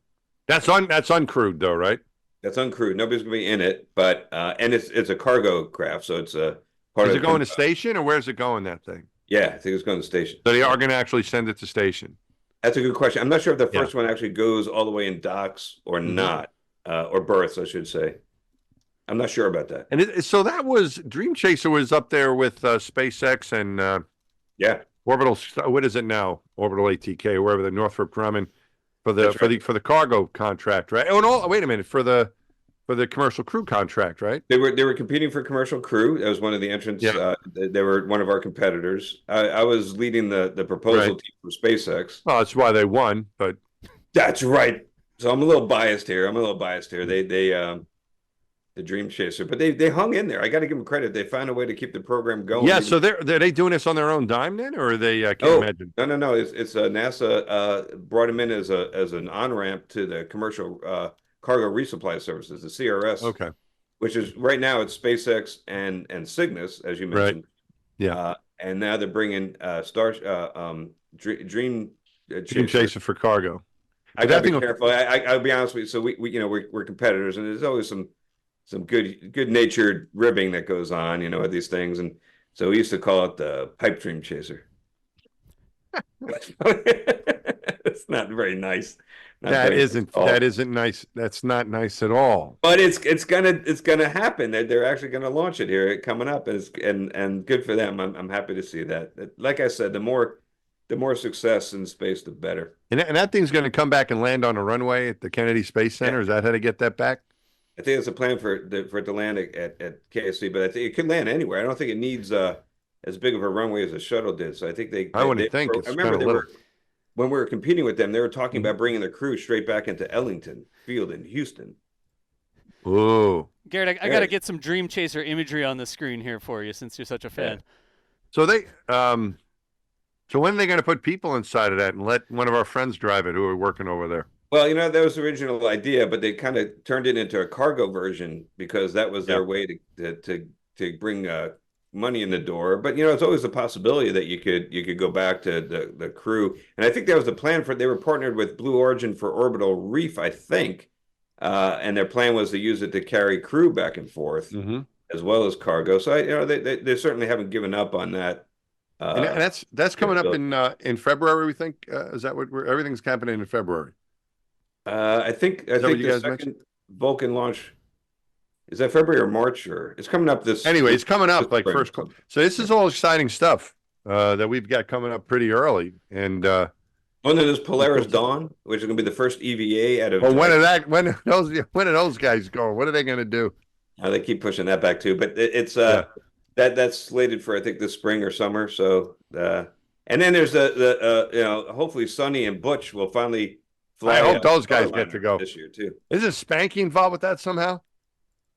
That's uncrewed though, right? That's uncrewed. Nobody's going to be in it, but and it's a cargo craft, so it's a part Is of it going to station or where's it going? That thing? Yeah, I think it's going to station. So they are going to actually send it to station. That's a good question. I'm not sure if the first one actually goes all the way in docks or not, or berths, I should say. I'm not sure about that. And so that was Dream Chaser was up there with SpaceX and Orbital. What is it now? Orbital ATK, wherever the Northrop Grumman for the cargo contract, right? Oh, no, wait a minute for the commercial crew contract, right? They were competing for commercial crew. That was one of the entrants. Yeah. They were one of our competitors. I was leading the proposal team for SpaceX. Well, that's why they won, but that's right. So I'm a little biased here. The Dream Chaser, but they hung in there. I got to give them credit. They found a way to keep the program going. Yeah. So are they doing this on their own dime then, or are they? I can't imagine. No. It's NASA brought him in as an on ramp to the commercial cargo resupply services, the CRS. Okay. Which is right now it's SpaceX and Cygnus, as you mentioned. Right. Yeah. And now they're bringing Dream Chaser for cargo. I gotta be careful. I'll be honest with you. So we're competitors, and there's always some good natured ribbing that goes on, with these things. And so we used to call it the pipe dream chaser. It's not very nice. That isn't nice. That's not nice at all. But it's gonna happen. They're actually gonna launch it here coming up, and good for them. I'm happy to see that. Like I said, the more success in space, the better. And that thing's going to come back and land on a runway at the Kennedy Space Center. Is that how to get that back? I think it's a plan for it to land at KSC, but I think it could land anywhere. I don't think it needs as big of a runway as a shuttle did. So I think I remember when we were competing with them, they were talking about bringing the crew straight back into Ellington Field in Houston. Oh, Garrett, I got to get some Dream Chaser imagery on the screen here for you, since you're such a fan. Yeah. So when are they going to put people inside of that and let one of our friends drive it who are working over there? Well, that was the original idea, but they kind of turned it into a cargo version because that was their way to bring money in the door. But it's always a possibility that you could go back to the crew, and I think that was the plan they were partnered with Blue Origin for Orbital Reef, I think, and their plan was to use it to carry crew back and forth as well as cargo. So they certainly haven't given up on that. And that's coming up in February. We think is that what everything's happening in February? I think the second mentioned? Vulcan launch is that February or March, or it's coming up this. Anyway, it's coming up like first. So this is all exciting stuff that we've got coming up pretty early. And there's Polaris Dawn, which is going to be the first EVA out of. Well, when are those guys going? What are they going to do? They keep pushing that back too, but it's that's slated for I think this spring or summer. So and then there's the hopefully Sonny and Butch will finally fly. I hope those guys get to go this year too. Is Spanky involved with that somehow?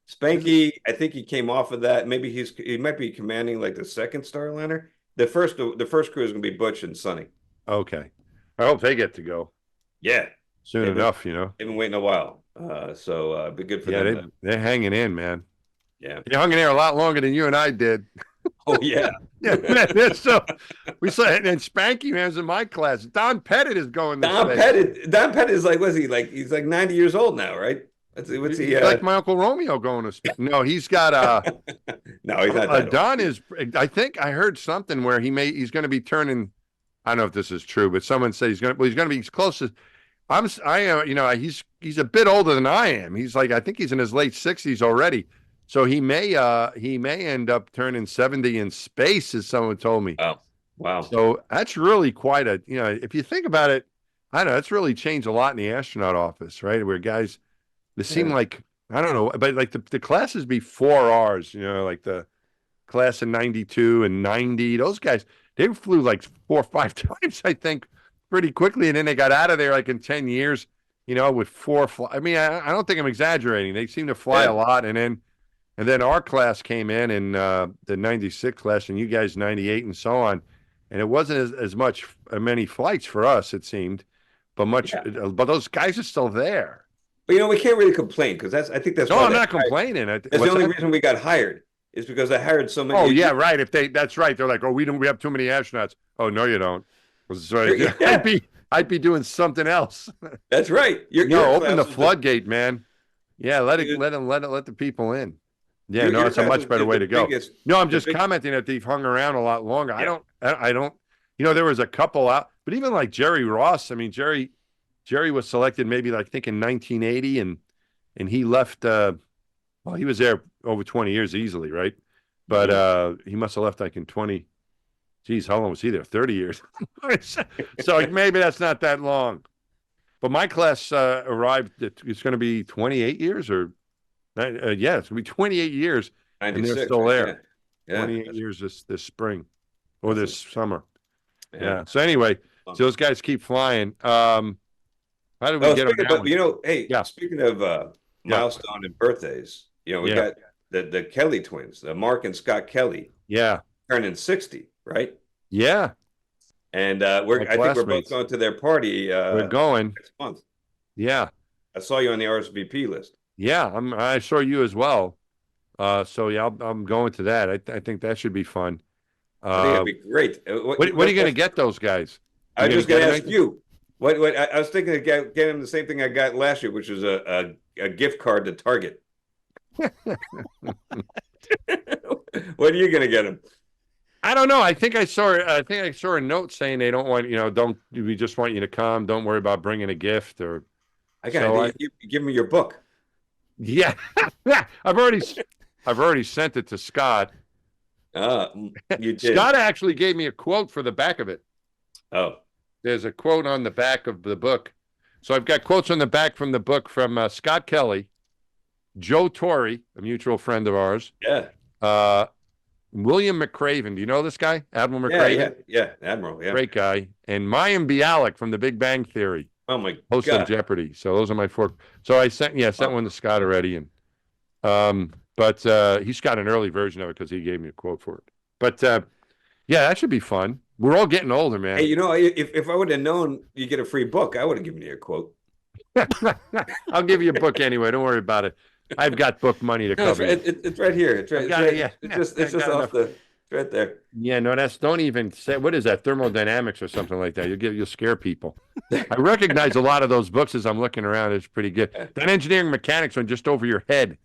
Spanky, I think he came off of that. Maybe he might be commanding like the second Starliner. The first crew is going to be Butch and Sonny. Okay, I hope they get to go. Yeah, soon enough. They've been waiting a while, so it'd be good for them. They're hanging in, man. Yeah, they hung in there a lot longer than you and I did. Oh yeah. Yeah, so we saw, and then Spanky Man's in my class. Don Pettit is going to space. Don Pettit is like, what's he like? He's like 90 years old now, right? What's he? He's like my Uncle Romeo going to space. No, he's got No, he's not that old. Don is. I think I heard something where he's going to be turning. I don't know if this is true, but someone said he's going to be as close as he's a bit older than I am. He's like, I think he's in his late 60s already. So he may end up turning 70 in space, as someone told me. Oh, wow. So that's really quite if you think about it, I don't know, it's really changed a lot in the astronaut office, right? Where guys, they seem like, I don't know, but like the classes before ours, like the class in 92 and 90, those guys, they flew like 4 or 5 times, I think, pretty quickly. And then they got out of there like in 10 years, with 4 I mean, I don't think I'm exaggerating. They seem to fly a lot. And then our class came in the 96 class, and you guys 98 and so on. And it wasn't as many flights for us, it seemed, but but those guys are still there. But we can't really complain because I think that's no, I'm not complaining. That's the only reason we got hired is because I hired so many. Oh yeah, right. That's right. They're like, oh, we have too many astronauts. Oh no, you don't. Right. Yeah. I'd be doing something else. That's right. Open the floodgate, man. Yeah, let the people in. Yeah, it's a much better way to go. No, I'm just commenting that they've hung around a lot longer. Yeah. I don't. There was a couple out, but even like Jerry Ross. I mean, Jerry was selected maybe like I think in 1980, and he left. Well, he was there over 20 years easily, right? But he must have left like in 20. Geez, how long was he there? 30 years. So maybe that's not that long. But my class arrived. It's going to be 28 years or. Yeah, it's going to be 28 years, and they're still there. Yeah. 28 years this spring or this summer. Yeah. So anyway, those guys keep flying. How did we get them? Hey, speaking of milestone and birthdays, we got the Kelly twins, Mark and Scott Kelly. Yeah. Turning 60, right? Yeah. And I think we're both going to their party. We're going next month. Yeah. I saw you on the RSVP list. Yeah, I saw you as well. So yeah, I'm going to that. I think that should be fun. I think it'd be great. What are you going to get those guys? I was just going to ask you. What I was thinking of getting them the same thing I got last year, which was a gift card to Target. What are you going to get them? I don't know. I think I saw a note saying they don't want we just want you to come. Don't worry about bringing a gift or. Give me your book. Yeah, I've already sent it to Scott. You did. Scott actually gave me a quote for the back of it. Oh, there's a quote on the back of the book. So I've got quotes on the back from the book from Scott Kelly, Joe Torre, a mutual friend of ours. Yeah. William McRaven. Do you know this guy? Admiral McRaven? Yeah, Admiral. Yeah. Great guy. And Mayim Bialik from The Big Bang Theory. Oh my host God. of Jeopardy. So those are my 4. So I sent one to Scott already, and but he's got an early version of it because he gave me a quote for it. But that should be fun. We're all getting older, man. Hey, if I would have known you get a free book, I would have given you a quote. I'll give you a book anyway. Don't worry about it. I've got book money to cover. It's right here. It's right. It's just off the. Right there. Yeah, no, don't even say, what is that, thermodynamics or something like that. You'll scare people. I recognize a lot of those books as I'm looking around. It's pretty good. That engineering mechanics one just over your head.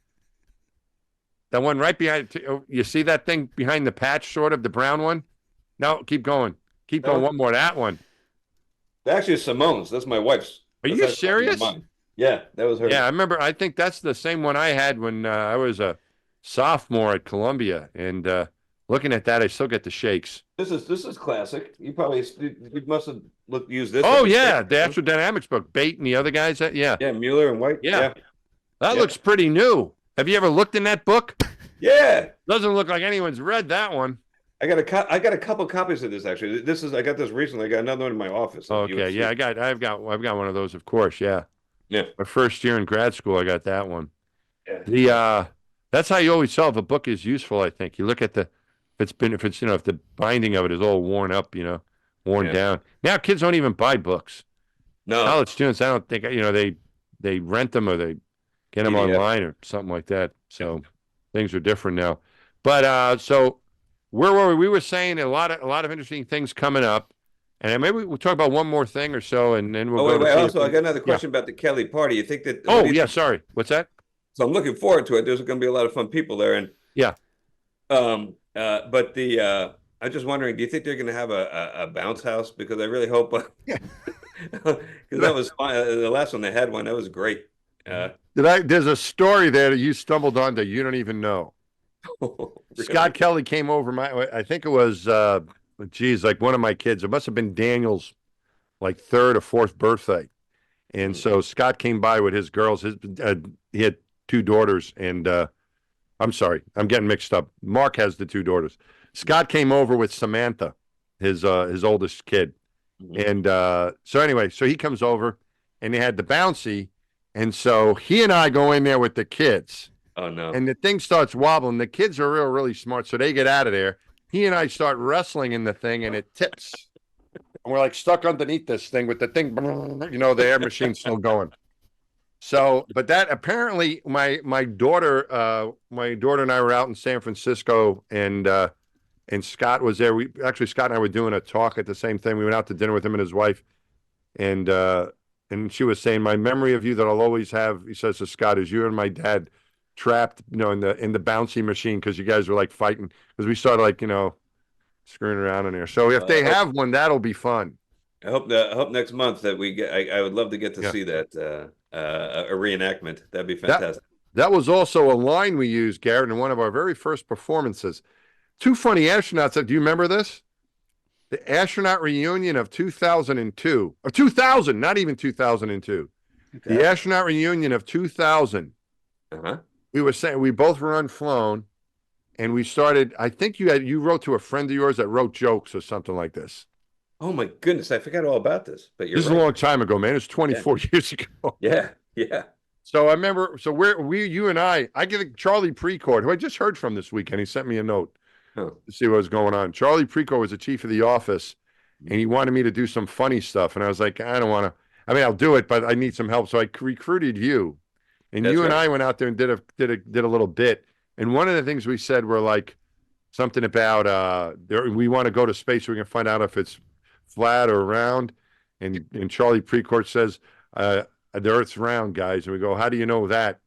That one right behind, you see that thing behind the patch, sort of, the brown one? No, keep going. Keep going. One more, that one. Actually, Simone's. That's my wife's. Are you serious? Yeah, that was her. Yeah, I remember. I think that's the same one I had when I was a sophomore at Columbia, and looking at that, I still get the shakes. This is classic. You must have used this. Oh yeah, the astrodynamics book, Bate and the other guys. Yeah, Mueller and White. Yeah. That looks pretty new. Have you ever looked in that book? Yeah, doesn't look like anyone's read that one. I got a couple copies of this actually. I got this recently. I got another one in my office. Okay, yeah, I've got one of those, of course. Yeah. My first year in grad school, I got that one. Yeah. That's how you always tell if a book is useful. I think you look at if the binding of it is all worn up, worn down. Now kids don't even buy books. No, college students, I don't think they rent them or they get them online or something like that. So things are different now. But so where were we? We were saying a lot of interesting things coming up, and maybe we'll talk about one more thing or so, and then we'll Oh, go wait, to wait. see Also, I if, got another yeah. question about the Kelly party. You think that, what do Oh you yeah, think? sorry. What's that? So I'm looking forward to it. There's going to be a lot of fun people there. And, Yeah. but I'm just wondering, do you think they're going to have a bounce house? Because I really hope, because that was fine. The last one they had one, that was great. There's a story there that you stumbled on that you don't even know. Scott Really? Kelly came over I think it was, geez, like one of my kids. It must have been Daniel's like third or fourth birthday. And so Scott came by with his girls. He had two daughters, and I'm sorry, I'm getting mixed up. Mark has the two daughters. Scott came over with Samantha, his oldest kid, and so anyway, so he comes over, and they had the bouncy, and so he and I go in there with the kids, Oh no. and the thing starts wobbling. The kids are really smart, so they get out of there. He and I start wrestling in the thing, and it tips. And we're like stuck underneath this thing with the thing, the air machine's still going. So, but that apparently my daughter and I were out in San Francisco, and Scott was there. Scott and I were doing a talk at the same thing. We went out to dinner with him and his wife, and she was saying, my memory of you that I'll always have, he says to Scott, is you and my dad trapped, in the bouncy machine because you guys were like fighting because we started like screwing around in there. So if they have one, that'll be fun. I hope next month that we get. I would love to get to see that a reenactment. That'd be fantastic. That was also a line we used, Garrett, in one of our very first performances. Two funny astronauts. Do you remember this? The astronaut reunion of 2002, or 2000, not even 2002. Okay. The astronaut reunion of 2000. We were saying we both were unflown, and we started. I think you wrote to a friend of yours that wrote jokes or something like this. Oh my goodness, I forgot all about this. But this is a long time ago, man. It's 24 years ago. Yeah. So I remember. So you and I get Charlie Precourt, who I just heard from this weekend. He sent me a note to see what was going on. Charlie Precourt was the chief of the office, and he wanted me to do some funny stuff. And I was like, I don't want to. I mean, I'll do it, but I need some help. So I recruited you, and That's you right. and I went out there and did a little bit. And one of the things we said were like something about we want to go to space so we can find out if it's flat or round. And Charlie Precourt says, the Earth's round, guys. And we go, how do you know that?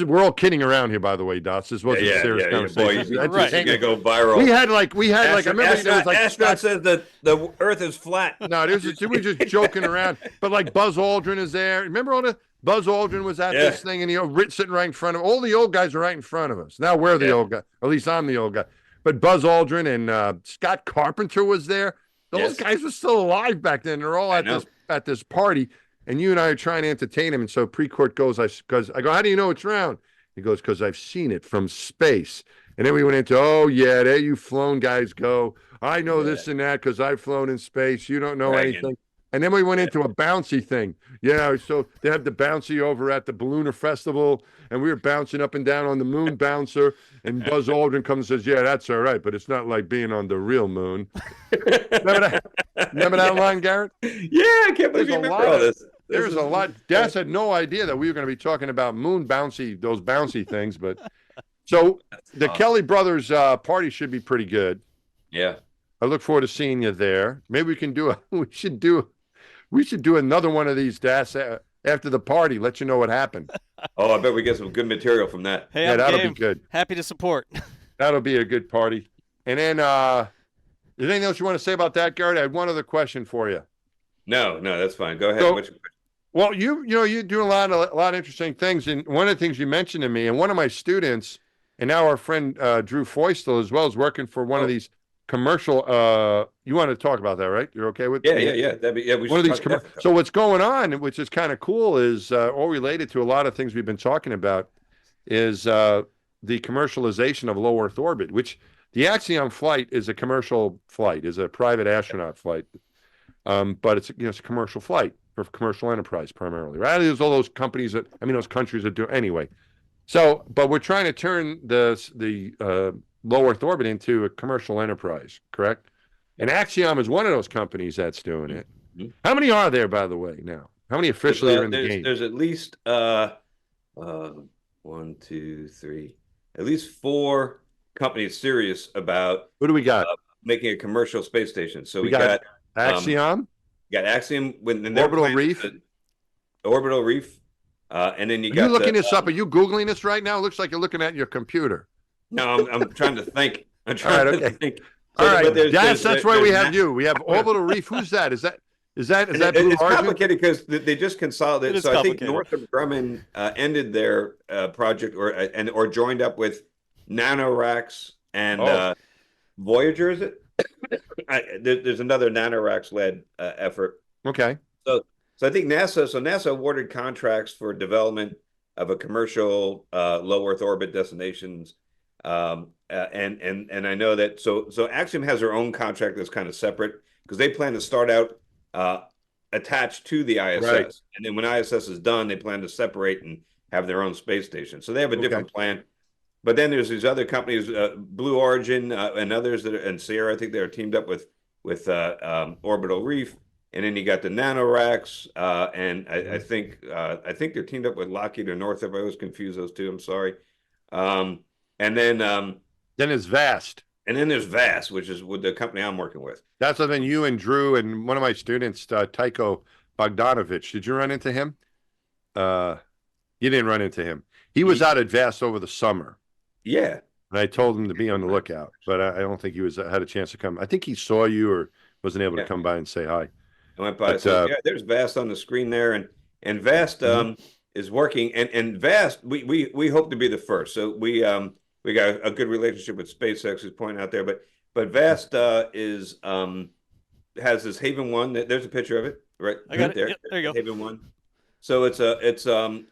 We're all kidding around here, by the way, Dots. This wasn't a serious conversation. Boy, right. You're gonna go viral. We had like I remember there was like Astronaut says that the Earth is flat. No, we were just joking around. But like Buzz Aldrin is there. Remember all the Buzz Aldrin was at this thing, and sitting right in front of all the old guys are right in front of us. Now we're the old guy. At least I'm the old guy. But Buzz Aldrin and Scott Carpenter was there. Those guys were still alive back then. They're all at this party. And you and I are trying to entertain him. And so Precourt goes, I go, how do you know it's round? He goes, because I've seen it from space. And then we went into, oh, yeah, there you flown guys go. I know this and that because I've flown in space. You don't know anything. And then we went into a bouncy thing. Yeah, so they have the bouncy over at the Ballooner Festival, and we were bouncing up and down on the moon bouncer. And Buzz Aldrin comes and says, yeah, that's all right, but it's not like being on the real moon. Remember that line, Garrett? Yeah, I can't believe you remember all this. There's a lot. Das had no idea that we were going to be talking about moon bouncy, those bouncy things. But so the Kelly brothers party should be pretty good. Yeah, I look forward to seeing you there. Maybe we can we should do another one of these, Das, after the party. Let you know what happened. Oh, I bet we get some good material from that. Hey, that'll be good. Happy to support. That'll be a good party. And then, is there anything else you want to say about that, Garrett? I had one other question for you. No, that's fine. Go ahead. Well, you do a lot of interesting things, and one of the things you mentioned to me, and one of my students, and now our friend Drew Foystel as well, is working for one of these commercial. You want to talk about that, right? You're okay with? Yeah. That'd be we one of these. So what's going on, which is kind of cool, is all related to a lot of things we've been talking about, is the commercialization of low Earth orbit, which the Axiom flight is a commercial flight, is a private astronaut flight, but it's a commercial flight. For commercial enterprise primarily, right? There's all those companies those countries that do anyway. So, but we're trying to turn the low Earth orbit into a commercial enterprise, correct? And Axiom is one of those companies that's doing it. Mm-hmm. How many are there, by the way, now? How many officially are in the game? There's at least 1, 2, 3, at least 4 companies serious about Who do we got? making a commercial space station. So We we got um, Axiom, got Axiom when their Orbital plan is Reef. Orbital Reef, and then you Are you got looking this up? Are you Googling this right now? It looks like you're looking at your computer. No, I'm trying to think. I'm All right, trying to okay. think. All So, right, but that's why we have there's you. We have Orbital Reef. Who's that? Is that Blue it's Origin? complicated because they just consolidated. It is So I think complicated. Northrop Grumman ended their project or joined up with NanoRacks and Voyager. Is it? There's another NanoRacks led effort. Okay. So I think NASA awarded contracts for development of a commercial low Earth orbit destinations. And I know that so Axiom has their own contract that's kind of separate because they plan to start out attached to the ISS, Right. and then when ISS is done, they plan to separate and have their own space station. So they have a different plan. But then there's these other companies, Blue Origin and others and Sierra. I think they're teamed up with Orbital Reef, and then you got the NanoRacks, and I think they're teamed up with Lockheed or Northrop. I always confuse those two. I'm sorry. And then it's Vast. And then there's Vast, which is with the company I'm working with. That's other than you and Drew and one of my students, Tycho Bogdanovich. Did you run into him? You didn't run into him. He was out at Vast over the summer. Yeah. And I told him to be on the lookout, but I don't think he had a chance to come. I think he saw you or wasn't able to come by and say hi. I went by. So there's Vast on the screen there, and Vast is working, and Vast we hope to be the first. So we got a good relationship with SpaceX, who's pointing out there, but Vast has this Haven 1. There's a picture of it right there. Yep, there you go. Haven 1. So and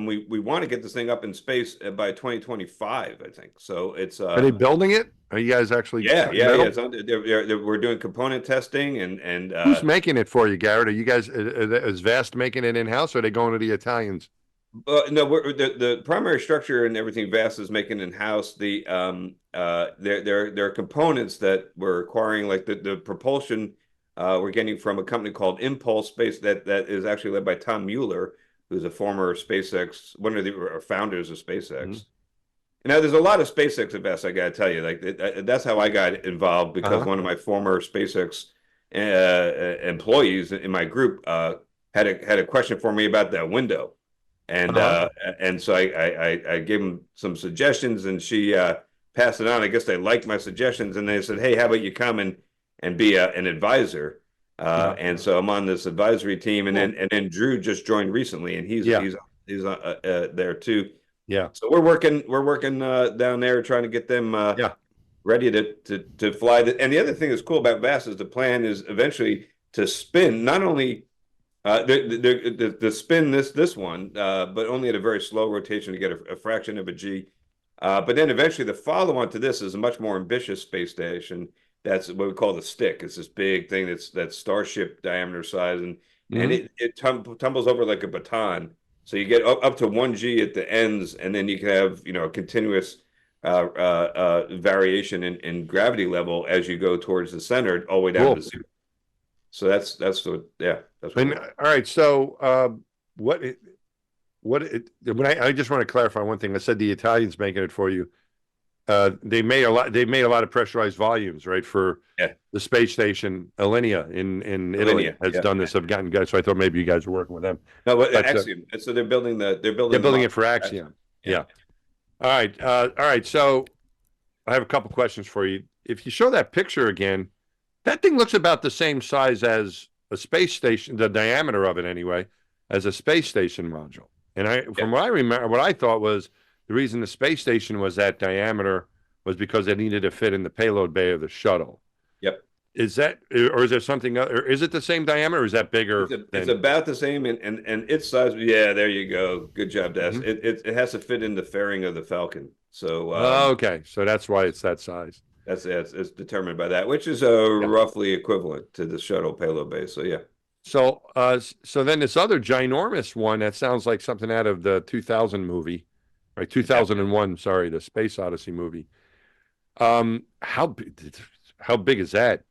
we want to get this thing up in space by 2025, I think. So it's are they building it? Are you guys actually? Yeah. We're doing component testing and who's making it for you, Garrett? Are you guys is Vast making it in house, or are they going to the Italians? No, the primary structure and everything Vast is making in house. There are components that we're acquiring, like the propulsion. We're getting from a company called Impulse Space that is actually led by Tom Mueller, who's a former SpaceX, one of the founders of SpaceX. Mm-hmm. Now, there's a lot of SpaceX at Vast, I got to tell you. Like that's how I got involved because one of my former SpaceX employees in my group had a question for me about that window, and so I gave him some suggestions, and she passed it on. I guess they liked my suggestions, and they said, "Hey, how about you come and be an advisor?" And so I'm on this advisory team, and then Drew just joined recently, and he's there too. Yeah. So we're working down there trying to get them ready to fly. And the other thing that's cool about Vast is the plan is eventually to spin not only the spin this one, but only at a very slow rotation to get a fraction of a G. But then eventually the follow-on to this is a much more ambitious space station. That's what we call the stick. It's this big thing that's starship diameter size, and it tumbles over like a baton. So you get up to 1G at the ends, and then you can have a continuous variation in gravity level as you go towards the center, all the way down to zero. So that's all right. So I just want to clarify one thing. I said the Italians making it for you. They made a lot of pressurized volumes, right, for the space station. Alinea in Italy has done this. I've gotten guys, so I thought maybe you guys were working with them. No, but Axiom. So they're building it for Axiom. Yeah. All right. So I have a couple questions for you. If you show that picture again, that thing looks about the same size as a space station, the diameter of it anyway, as a space station module. And from what I remember, what I thought was the reason the space station was that diameter was because it needed to fit in the payload bay of the shuttle. Yep. Is that, or is there something, or is it the same diameter, or is that bigger? It's about the same, and its size. Yeah, there you go. Good job, Des. Mm-hmm. It has to fit in the fairing of the Falcon. So okay, so that's why it's that size. It's determined by that, which is roughly equivalent to the shuttle payload base. So yeah. So then this other ginormous one that sounds like something out of the 2000 movie, right? 2001, sorry, the Space Odyssey movie. How big is that?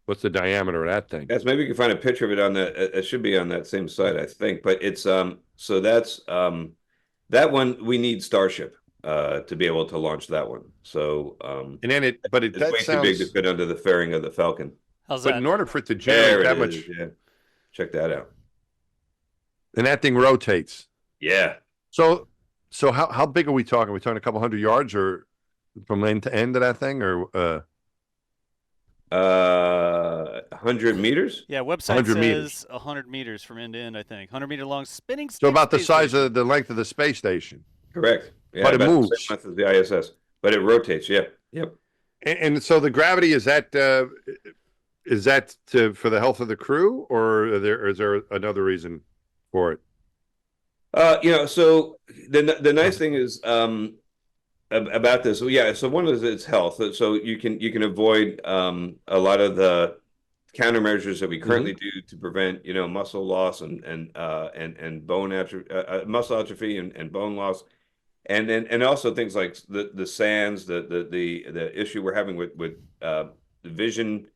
What's the diameter of that thing? Yes, maybe you can find a picture of it on the. It should be on that same site, I think. But it's so that's that one. We need Starship. to be able to launch that one. So And then it's that way too big to sounds, fit under the fairing of the Falcon. How's but that? in order for it to There generate it that is. much, Yeah, check that out. and that thing rotates. Yeah. So, how big are we talking? Are we talking a couple hundred yards or from end to end of that thing or 100 meters. Yeah, website 100 meters? says 100 meters from end to end, I think. 100-meter long spinning So stick about the space size station. of the length of the space station. Correct. Yeah, But it about the same moves. length as the ISS, but it rotates. Yeah. Yep. And so the gravity is that for the health of the crew, or is there another reason for it? So the nice thing is about this. Yeah. So one is its health. So you can avoid a lot of the countermeasures that we currently do to prevent muscle loss and bone muscle atrophy and bone loss. And also things like the sands, the issue we're having with vision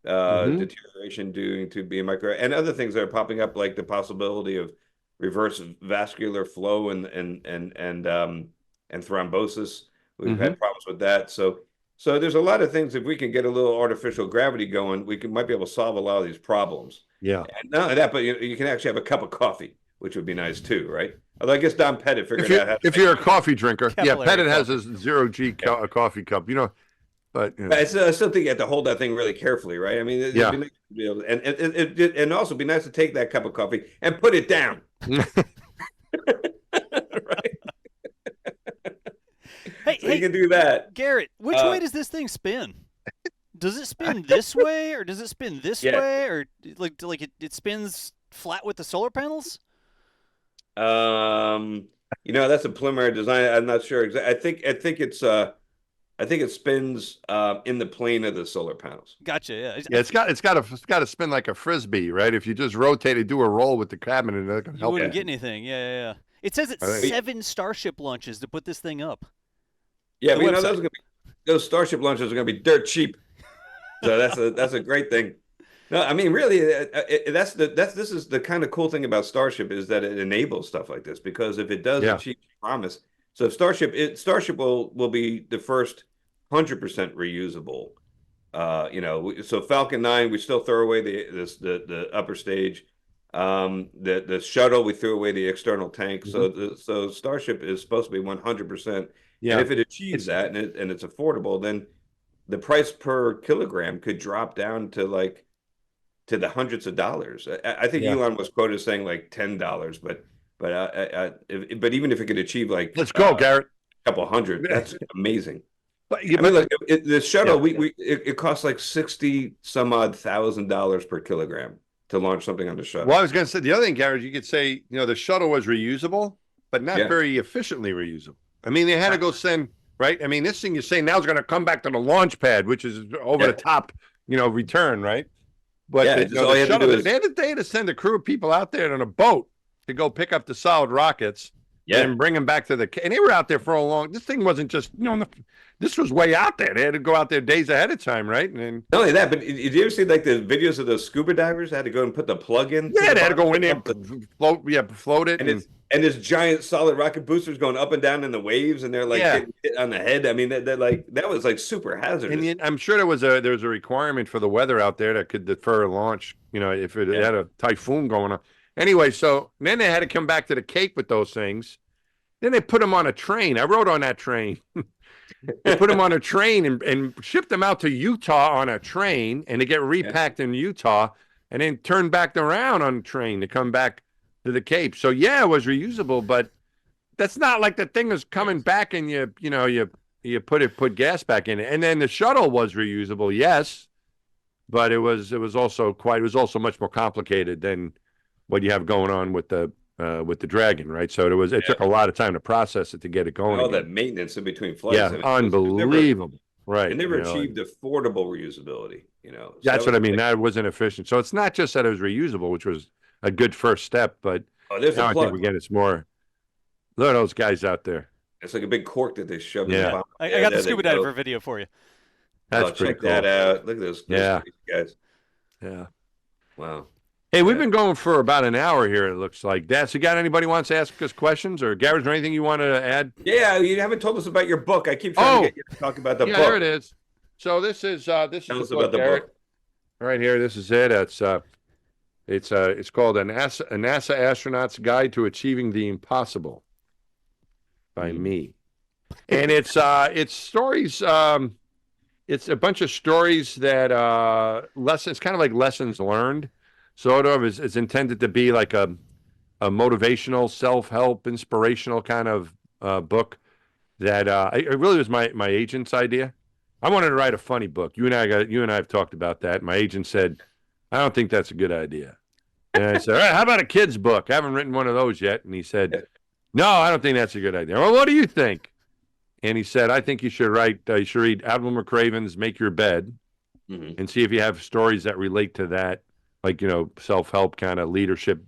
deterioration due to being micro, and other things that are popping up, like the possibility of reverse vascular flow and thrombosis. We've had problems with that. So there's a lot of things. If we can get a little artificial gravity going, might be able to solve a lot of these problems. Yeah. And not only that, but you can actually have a cup of coffee, which would be nice too, right? Although I guess Don Pettit figured out how to if you're a coffee drinker, Capillary Pettit has coffee. a zero-G coffee cup, but I still think you have to hold that thing really carefully, right? I mean, it'd be nice to be able to, and also be nice to take that cup of coffee and put it down. Right? Hey, So you can do that. Garrett, which way does this thing spin? Does it spin this way, or does it spin this way, or like it spins flat with the solar panels? That's a preliminary design. I'm not sure exactly. I think it spins in the plane of the solar panels. Gotcha. Yeah. Yeah, it's got to spin like a frisbee, right? If you just rotate it, do a roll with the cabinet, and that can You help. wouldn't get anything. Yeah. It says it's 7 Starship launches to put this thing up. Yeah, The but those Starship launches are gonna be dirt cheap. So that's a great thing. No, I mean, really, this is the kind of cool thing about Starship, is that it enables stuff like this, because if it does achieve promise, so if Starship will be the first 100% reusable. So Falcon 9, we still throw away the upper stage. The shuttle, we threw away the external tank. So Starship is supposed to be 100%. Yeah. And if it achieves that and it's affordable, then the price per kilogram could drop down to the hundreds of dollars. I think Elon was quoted saying like $10, but even if it could achieve let's go, Garrett, a couple hundred, that's amazing. But I mean, look, the shuttle, it costs like 60 some odd $1,000 per kilogram to launch something on the shuttle. Well, I was going to say the other thing, Garrett, you could say the shuttle was reusable, but not very efficiently reusable. I mean, they had to go send, right? I mean, this thing you're saying now is going to come back to the launch pad, which is over the top, return, right? But the shuttle, they had to send a crew of people out there on a boat to go pick up the solid rockets and bring them back to and they were out there for this thing wasn't just, this was way out there. They had to go out there days ahead of time, right? And not only that, but did you ever see like the videos of those scuba divers had to go and put the plug in? Yeah, they had to go in there and float it. And this giant solid rocket boosters going up and down in the waves, and they're like getting hit on the head. I mean, they're like, that was like super hazardous. And I'm sure there was a requirement for the weather out there that could defer a launch, if it had a typhoon going on. Anyway, so then they had to come back to the Cape with those things. Then they put them on a train. I rode on that train. They put them on a train and shipped them out to Utah on a train, and they get repacked in Utah, and then turned back around on the train to come back to the Cape. So it was reusable, but that's not like the thing was coming back and you put gas back in it. And then the shuttle was reusable, yes, but it was also much more complicated than what you have going on with the Dragon, right? So it took a lot of time to process it to get it going. All that maintenance in between flights. Yeah, I mean, unbelievable. Right. It never achieved affordable reusability, So that's what I mean. That wasn't efficient. So it's not just that it was reusable, which was a good first step, but now I think it's more. Look at those guys out there. It's like a big cork that they shoved in the bottom. I got the scuba diver video for you. That's pretty cool. Check that out. Look at those guys. Yeah. Wow. Hey, we've been going for about an hour here, it looks like. Das, you got anybody wants to ask us questions? Or Garrett, is there anything you want to add? Yeah, you haven't told us about your book. I keep trying to Oh, get you to talk about the yeah, book. there it is. So this is Tell the us book, about the Garrett. book. Right here, this is it. It's called a NASA Astronaut's Guide to Achieving the Impossible by me. And it's stories, it's a bunch of stories that lessons, kind of like lessons learned. Sort of is intended to be like a motivational, self-help, inspirational kind of book that it really was my agent's idea. I wanted to write a funny book. You and I have talked about that. My agent said, "I don't think that's a good idea." And I said, "All right, how about a kid's book? I haven't written one of those yet." And he said, "No, I don't think that's a good idea." Well, what do you think? And he said, "I think you should read Admiral McRaven's Make Your Bed and see if you have stories that relate to that, like, self-help kind of leadership,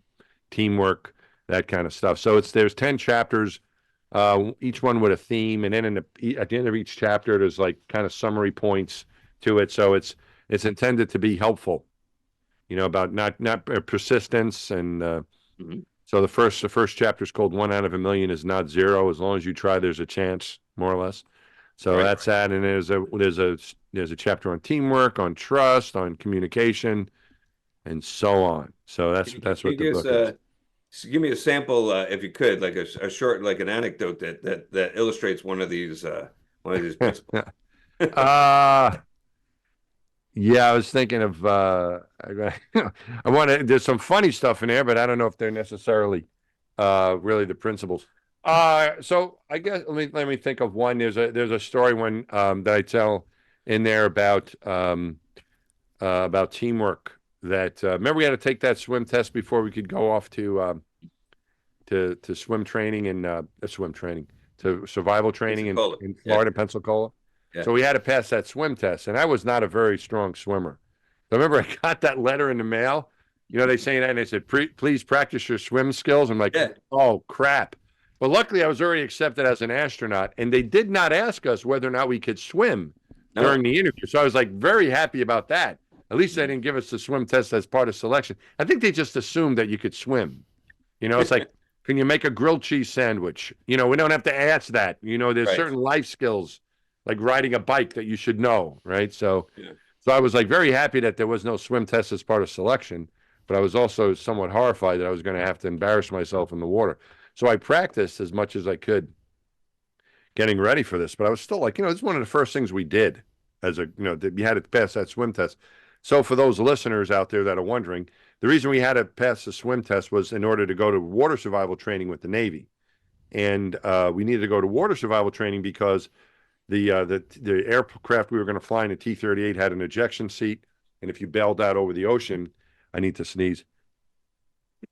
teamwork, that kind of stuff." So there's 10 chapters, each one with a theme, and then at the end of each chapter, there's like kind of summary points to it. So it's intended to be helpful, about not persistence, and so the first chapter is called "One Out of a Million is Not Zero. As long as you try, there's a chance," more or less. So that's that, and there's a chapter on teamwork, on trust, on communication, and so on. So that's what the book is. So give me a sample, if you could, like a short, like an anecdote that illustrates one of these principles. Yeah, I was thinking of I want to. There's some funny stuff in there, but I don't know if they're necessarily really the principles. So I guess let me think of one. There's a story one that I tell in there about teamwork. That remember we had to take that swim test before we could go off to swim training and to survival training in Florida, Pensacola. Yeah. So we had to pass that swim test, and I was not a very strong swimmer. So I remember I got that letter in the mail. They say that, and they said, "Please practice your swim skills." I'm like, "Oh crap!" But luckily, I was already accepted as an astronaut, and they did not ask us whether or not we could swim during the interview. So I was like very happy about that. At least they didn't give us the swim test as part of selection. I think they just assumed that you could swim. It's like, can you make a grilled cheese sandwich? We don't have to ask that. There's certain life skills, like riding a bike, that you should know, right? So I was like very happy that there was no swim test as part of selection, but I was also somewhat horrified that I was going to have to embarrass myself in the water. So I practiced as much as I could getting ready for this, but I was still like, this is one of the first things we did you had to pass that swim test. So for those listeners out there that are wondering, the reason we had to pass the swim test was in order to go to water survival training with the Navy. And we needed to go to water survival training because the aircraft we were going to fly in, the T-38, had an ejection seat. And if you bailed out over the ocean, I need to sneeze.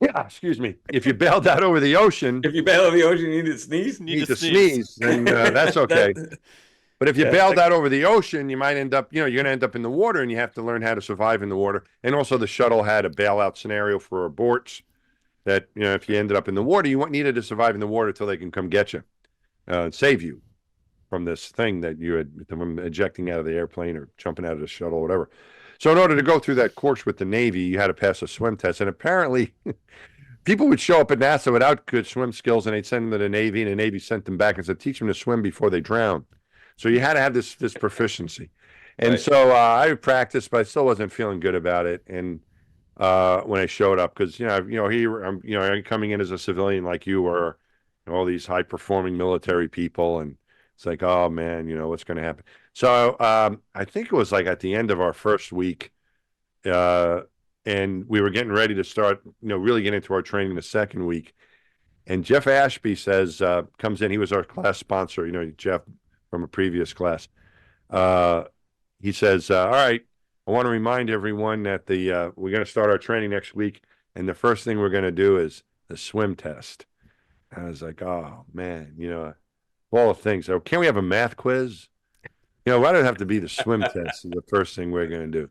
Yeah, excuse me. If you bailed out over the ocean. If you bail out over the ocean, you need to sneeze? Need to sneeze, then that's okay. But if you bailed out over the ocean, you might end up, you're going to end up in the water, and you have to learn how to survive in the water. And also the shuttle had a bailout scenario for aborts that, if you ended up in the water, you needed to survive in the water until they can come get you and save you from this thing that you had from ejecting out of the airplane or jumping out of the shuttle or whatever. So in order to go through that course with the Navy, you had to pass a swim test. And apparently people would show up at NASA without good swim skills, and they'd send them to the Navy, and the Navy sent them back and said, "Teach them to swim before they drown." So you had to have this proficiency. And so I practiced, but I still wasn't feeling good about it. And when I showed up, because, here I'm coming in as a civilian like you were, all these high performing military people. And it's like, oh man, what's going to happen? So I think it was like at the end of our first week, and we were getting ready to start, really get into our training the second week. And Jeff Ashby comes in. He was our class sponsor, Jeff from a previous class. He says, "All right, I want to remind everyone that we're going to start our training next week, and the first thing we're going to do is the swim test." And I was like, "Oh man, all the things. So can't we have a math quiz? Why does it have to be the swim test? Is the first thing we're going to do."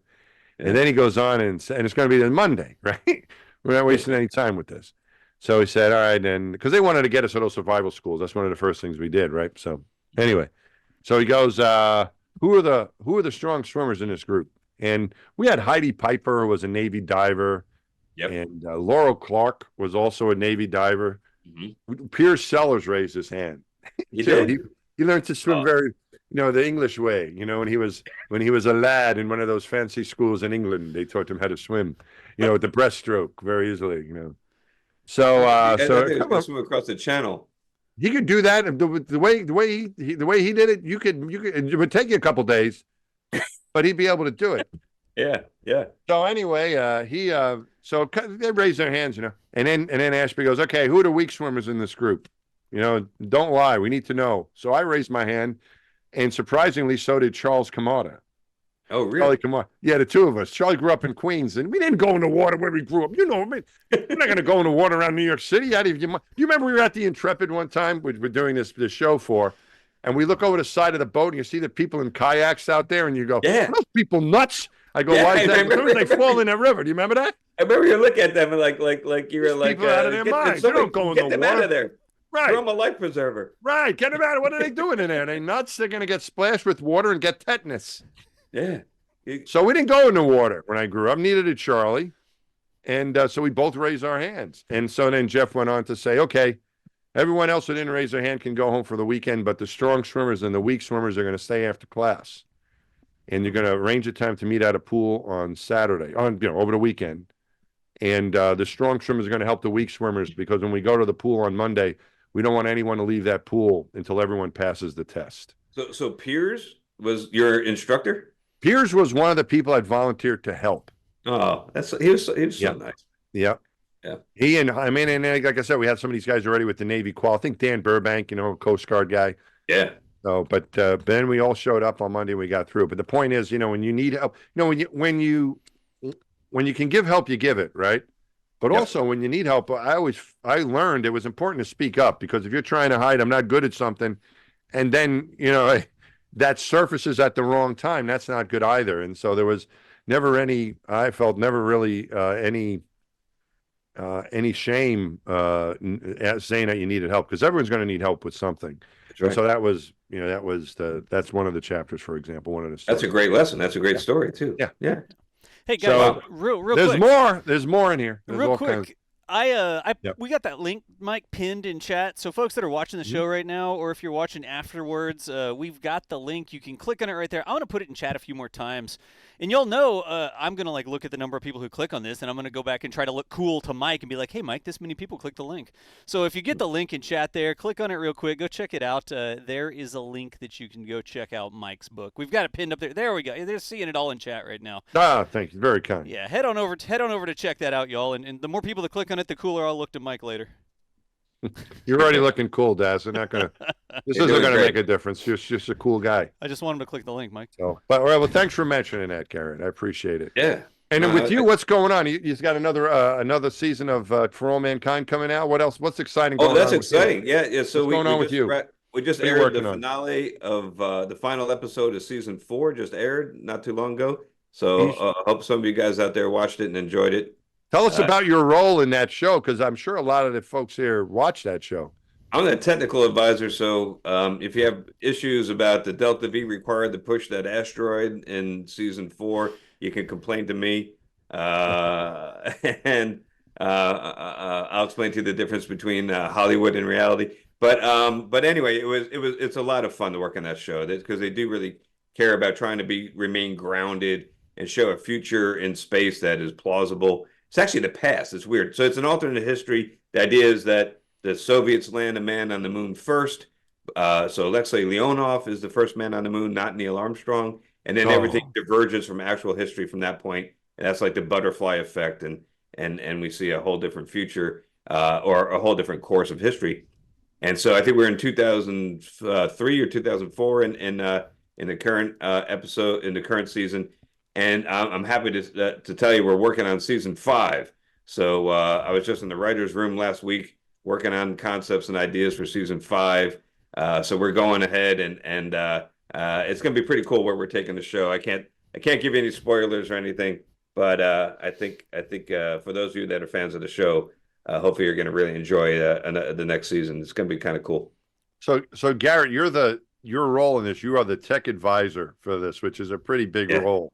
Yeah. And then he goes on and it's going to be on Monday, right? We're not wasting any time with this. So he said, "All right," then, because they wanted to get us to those survival schools. That's one of the first things we did, right? So anyway, so he goes, who are the strong swimmers in this group? And we had Heidi Piper, who was a Navy diver. Yep. And Laurel Clark was also a Navy diver. Mm-hmm. Piers Sellers raised his hand. He Too. did. He learned to swim Oh, very, the English way. When he was a lad in one of those fancy schools in England, they taught him how to swim, with the breaststroke very easily. So I so think it's come going to on, swim across the channel. he could do that. The way he did it, it would take you a couple days, but he'd be able to do it. Yeah, yeah. So anyway, they raise their hands, and then Ashby goes, okay, who are the weak swimmers in this group? Don't lie. We need to know. So I raised my hand, and surprisingly, so did Charles Kamada. Oh, really? Charlie Kamada. Yeah, the two of us. Charlie grew up in Queens, and we didn't go in the water where we grew up. We're not going to go in the water around New York City. You remember we were at the Intrepid one time? We're doing this show and we look over the side of the boat, and you see the people in kayaks out there, and you go, Yeah. are those people nuts? I go, Yeah, why is I that? remember- As soon as they fall in that river. Do you remember that? I remember you look at them and like you were These like, people out of their minds. They don't go in get the them water. out of there. Right. Throw them a life preserver. Right. Get them out. What are they doing in there? Are they nuts? They're going to get splashed with water and get tetanus. Yeah. So we didn't go in the water when I grew up. Neither did Charlie. And so we both raised our hands. And so then Jeff went on to say, okay, everyone else who didn't raise their hand can go home for the weekend, but the strong swimmers and the weak swimmers are going to stay after class. And you're going to arrange a time to meet at a pool on Saturday, over the weekend. And the strong swimmers are going to help the weak swimmers, because when we go to the pool on Monday, we don't want anyone to leave that pool until everyone passes the test. So Piers was your instructor? Piers was one of the people that volunteered to help. Oh, he was so nice. Yeah. Yeah. And like I said, we had some of these guys already with the Navy qual. I think Dan Burbank, Coast Guard guy. Yeah. So, but then we all showed up on Monday. We got through. But the point is, when you need help, when you can give help, you give it, right? But also when you need help, I learned it was important to speak up, because if you're trying to hide, I'm not good at something, and then that surfaces at the wrong time, that's not good either. And so there was never really any shame at saying that you needed help, because everyone's going to need help with something. That's right. So that's one of the chapters, for example, one of the stories. That's a great lesson. That's a great story too. Yeah. Yeah. Hey guys, real quick. There's more in here. There's Real quick. Yep. We got that link, Mike, pinned in chat. So folks that are watching the show right now, or if you're watching afterwards, we've got the link. You can click on it right there. I'm going to put it in chat a few more times. And you'll know I'm going to look at the number of people who click on this, and I'm going to go back and try to look cool to Mike and be like, hey, Mike, this many people clicked the link. So if you get the link in chat there, click on it real quick. Go check it out. There is a link that you can go check out Mike's book. We've got it pinned up there. There we go. They're seeing it all in chat right now. Thank you. Very kind. Yeah, head on over to check that out, y'all. And the more people that click on it, the cooler I'll look to Mike later. You're already looking cool, Daz. This isn't gonna make a difference. You're just a cool guy. I just want him to click the link, Mike. So, but all right, well, thanks for mentioning that, Garrett. I appreciate it. Yeah. And then with you, what's going on? You've got another season of For All Mankind coming out. What else? What's exciting? Oh, that's exciting. Yeah. So what's going on with you? We just What are you aired the working on? finale of the final episode of season 4. Just aired not too long ago. So hope some of you guys out there watched it and enjoyed it. Tell us about your role in that show, because I'm sure a lot of the folks here watch that show. I'm the technical advisor, so if you have issues about the Delta V required to push that asteroid in season 4, you can complain to me, and I'll explain to you the difference between Hollywood and reality. But anyway, it's a lot of fun to work on that show, because they do really care about trying to remain grounded and show a future in space that is plausible. It's actually the past. It's weird. So it's an alternate history. The idea is that the Soviets land a man on the moon first. So Alexei Leonov is the first man on the moon, not Neil Armstrong. And then everything diverges from actual history from that point. And that's like the butterfly effect. And we see a whole different future or a whole different course of history. And so I think we're in 2003 or 2004 in the current episode, in the current season. And I'm happy to tell you we're working on season 5. So I was just in the writer's room last week working on concepts and ideas for season 5. So we're going ahead, and it's going to be pretty cool where we're taking the show. I can't give you any spoilers or anything, but I think for those of you that are fans of the show, hopefully you're going to really enjoy the next season. It's going to be kind of cool. So Garrett, your role in this, you are the tech advisor for this, which is a pretty big role.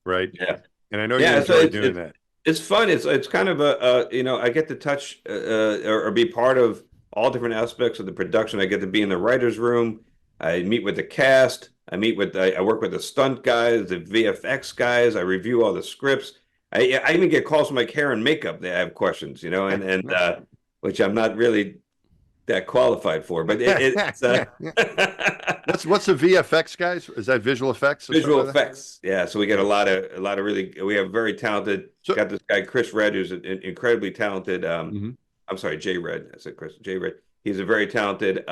Right. Yeah. And I know you enjoy doing that. It's fun. It's kind of I get to touch or be part of all different aspects of the production. I get to be in the writer's room. I meet with the cast. I work with the stunt guys, the VFX guys. I review all the scripts. I even get calls from like hair and makeup. They have questions, and which I'm not really that qualified for, but it's What's the VFX guys? Is that visual effects or visual something like that? effects. Yeah, so we get a lot of really we have very talented. So, Got this guy Chris Red, who's an incredibly talented. mhm. I'm sorry, Jay Red. I said Chris Jay Red. He's a very talented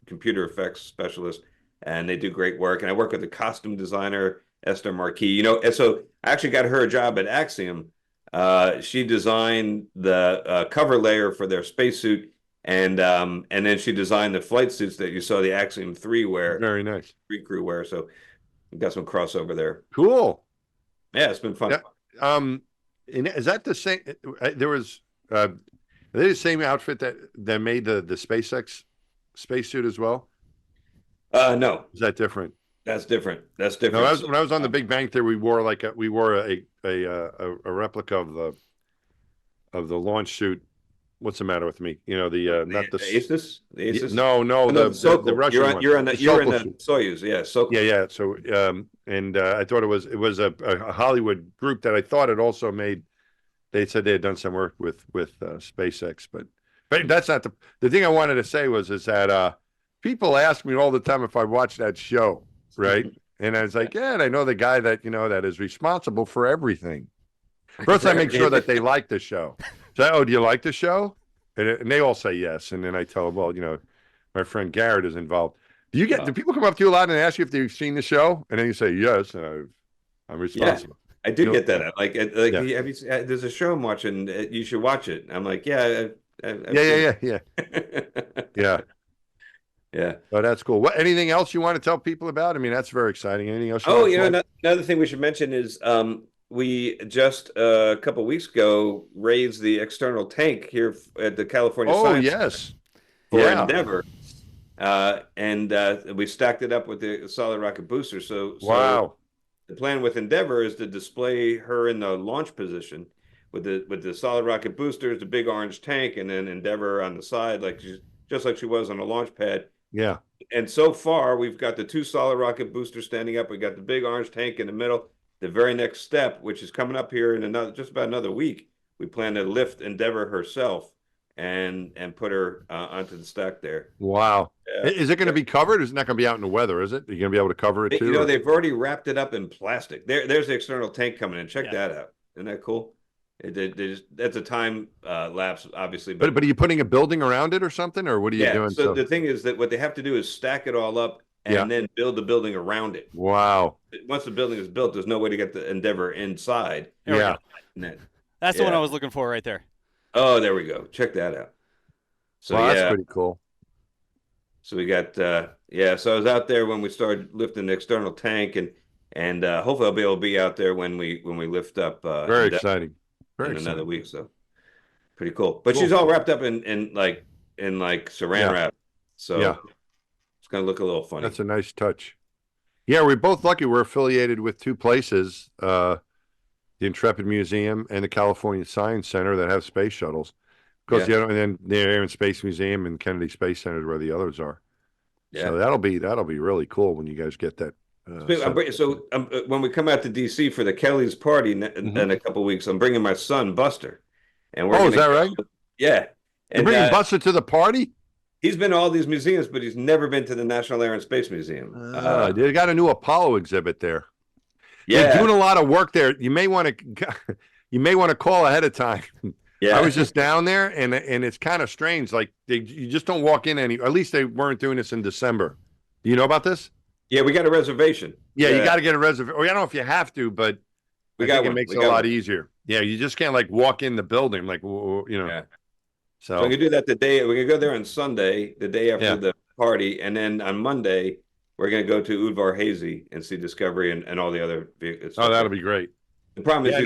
computer effects specialist, and they do great work. And I work with the costume designer Esther Marquis. And so I actually got her a job at Axiom. She designed the cover layer for their spacesuit, and then she designed the flight suits that you saw the Axiom 3 wear, Very nice. 3 crew wear. So we got some crossover there. Cool. Yeah, it's been fun. Yeah. And is that the same? There was are they the same outfit that made the SpaceX spacesuit as well? No, Is that different? that's different. That's No, different. when I was on the Big Bang Theory, we wore a replica of the launch suit. What's the matter with me? Not the The Asus. no, No, the Sokol. Russian You're on, one. you're in the you're in Sokol the suit. Soyuz. Yeah, Sokol. Yeah. So, and I thought it was a Hollywood group that I thought had also made. They said they had done some work with SpaceX, but that's not the thing I wanted to say is that people ask me all the time if I watch that show, right? And I was like, yeah, and I know the guy that that is responsible for everything. First, I make sure that they like the show. So, oh, do you like the show? And they all say yes, and then I tell them, well, my friend Garrett is involved. Do people come up to you a lot and ask you if they've seen the show, and then you say yes, and I'm responsible. I do get that. Yeah. Have you, there's a show I'm watching. You should watch it. I'm like, yeah, I've Yeah. Yeah. yeah. Oh, that's cool. What? Anything else you want to tell people about? I mean, that's very exciting. Anything else? Oh, want to plug? another thing we should mention is we just a couple weeks ago raised the external tank here at the California Oh, Science yes. for Yeah. Endeavor, and we stacked it up with the solid rocket booster. So Wow. the plan with Endeavor is to display her in the launch position with the solid rocket boosters, the big orange tank, and then Endeavor on the side, just like she was on the launch pad. Yeah. And so far, we've got the 2 solid rocket boosters standing up. We got the big orange tank in the middle. The very next step, which is coming up here in just about another week, we plan to lift Endeavor herself and put her onto the stack there. Wow. Yeah. Is it going to be covered? It's not going to be out in the weather, is it? Are you going to be able to cover it too? They've already wrapped it up in plastic. There's the external tank coming in. Check that out. Isn't that cool? That's a time lapse, obviously. But are you putting a building around it or something, or what are you doing? So the thing is that what they have to do is stack it all up and then build the building around it. Wow. Once the building is built, there's no way to get the Endeavor inside. There Yeah. That's the one I was looking for right there. Oh, there we go. Check that out. So Wow, that's pretty cool. So we got so I was out there when we started lifting the external tank, and hopefully I'll be able to be out there when we lift up. Very exciting. In another week, so pretty cool. But she's all wrapped up in like saran wrap, so it's gonna look a little funny. That's a nice touch. Yeah, we're both lucky. We're affiliated with 2 places, the Intrepid Museum and the California Science Center that have space shuttles. Because and then the Air and Space Museum and Kennedy Space Center is where the others are. Yeah, so that'll be really cool when you guys get that. When we come out to DC for the Kelly's party in a couple of weeks, I'm bringing my son Buster, and we're. Oh, is that right? Yeah, you're bringing Buster to the party. He's been to all these museums, but he's never been to the National Air and Space Museum. They got a new Apollo exhibit there. Yeah, they're doing a lot of work there. You may want to call ahead of time. Yeah, I was just down there, and it's kind of strange. Like you just don't walk in at least they weren't doing this in December. Do you know about this? Yeah, we got a reservation. Yeah, you got to get a reservation. I don't know if you have to, but I think it makes it a lot easier. Yeah, you just can't walk in the building Yeah. So we can do that we can go there on Sunday, the day after the party, and then on Monday we're going to go to Udvar-Hazy and see Discovery and all the other vehicles. Oh, that'll be great. The problem is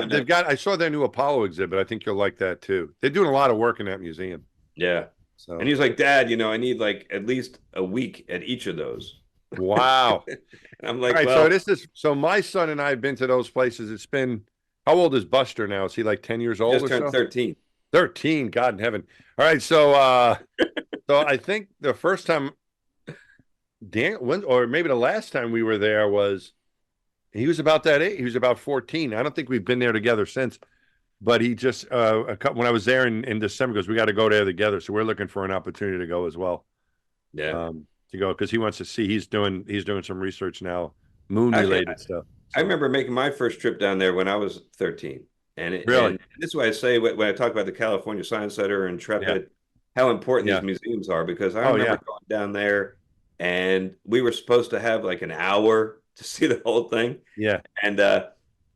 they've got. I saw their new Apollo exhibit. I think you'll like that too. They're doing a lot of work in that museum. Yeah. So. And he's like, Dad, I need at least a week at each of those. Wow. And I'm All like, right. well, So my son and I have been to those places. It's been, how old is Buster now? Is he like 10 years old just or turned so? 13. 13, God in heaven. All right. So I think the first time or maybe the last time we were there was, he was about that age. He was about 14. I don't think we've been there together since, but he just, when I was there in December, goes, we got to go there together. So we're looking for an opportunity to go as well. Yeah. To go because he wants to see, he's doing some research now, moon Actually, related stuff. I So remember making my first trip down there when I was 13. really, And this is why I say when I talk about the California Science Center and yeah, Intrepid, how important these yeah, museums are, because I oh remember yeah, going down there and we were supposed to have like an hour to see the whole thing. yeah, And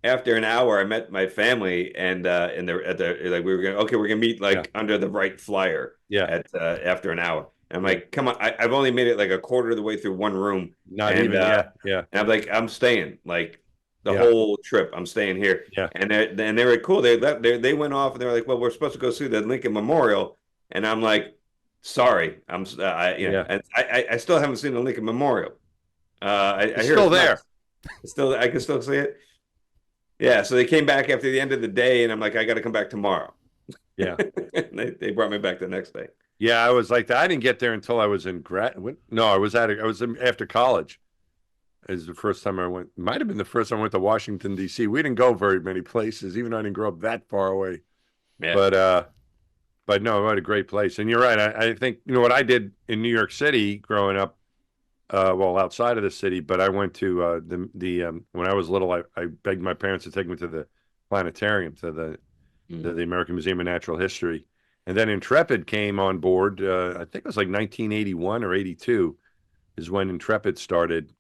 after an hour, I met my family, and at the like we were gonna we're gonna meet yeah, like under the right flyer yeah, at after an hour. And I'm yeah. like, come on, I've only made it like a quarter of the way through one room, Not and even, yeah, yeah, I'm like, I'm staying like the yeah, whole trip. I'm staying here, yeah. and they were cool. They went off and they were like, well, we're supposed to go see the Lincoln Memorial, and I'm like, sorry, Yeah. and I still haven't seen the Lincoln Memorial. I It's hear still it's there. nice. Still, I can still see it. Yeah, so they came back after the end of the day, and I'm like, I got to come back tomorrow. Yeah. They brought me back the next day. Yeah, I was like that. I didn't get there until I was in no, I was after college. Is the first time I went. Might have been the first time I went to Washington D.C. We didn't go very many places, even though I didn't grow up that far away. Yeah. But no, what a great place. And you're right. I think what I did in New York City growing up. Well, outside of the city, but I went to the when I was little, I begged my parents to take me to the planetarium, to the American Museum of Natural History, and then Intrepid came on board. I think it was like 1981 or 82 is when Intrepid started.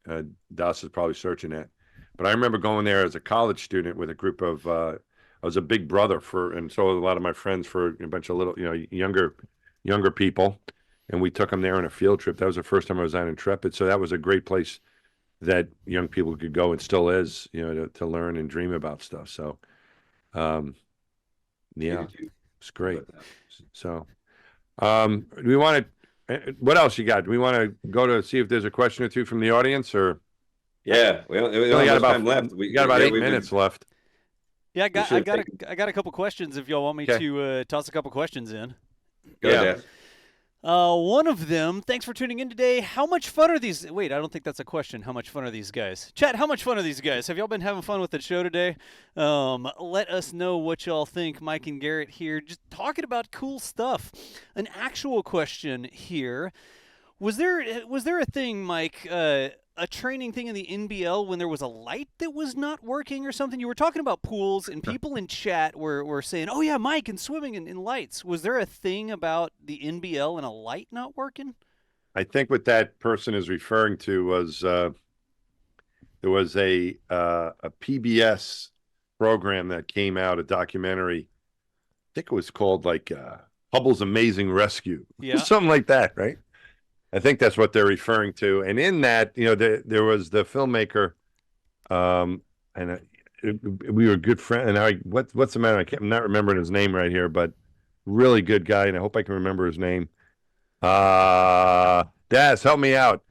Das is probably searching that, but I remember going there as a college student with a group of. I was a big brother and so a lot of my friends for a bunch of little, younger people, and we took them there on a field trip. That was the first time I was on Intrepid, so that was a great place that young people could go and still is, to learn and dream about stuff. So, um, yeah, it's great. So, do we want to? What else you got? Do we want to go to see if there's a question or two from the audience, or Yeah, we only only got have about time left. We got about 8 minutes left. Yeah, We I got a couple questions if y'all want me Okay. to toss a couple questions in. Go, Yeah. Dad. One of them, thanks for tuning in today. How much fun are these? Wait, I don't think that's a question. How much fun are these guys? Chat, how much fun are these guys? Have y'all been having fun with the show today? Let us know what y'all think. Mike and Garrett here, just talking about cool stuff. An actual question here. Was there a thing, Mike, a training thing in the NBL when there was a light that was not working or something? You were talking about pools, and people in chat were saying, oh, yeah, Mike, and swimming in lights. Was there a thing about the NBL and a light not working? I think what that person is referring to was there was a PBS program that came out, a documentary. I think it was called like Hubble's Amazing Rescue, Yeah. something like that, right? I think that's what they're referring to. And in that, there was the filmmaker, and we were good friends. And what's the matter? I'm not remembering his name right here, but really good guy, and I hope I can remember his name. Daz, help me out.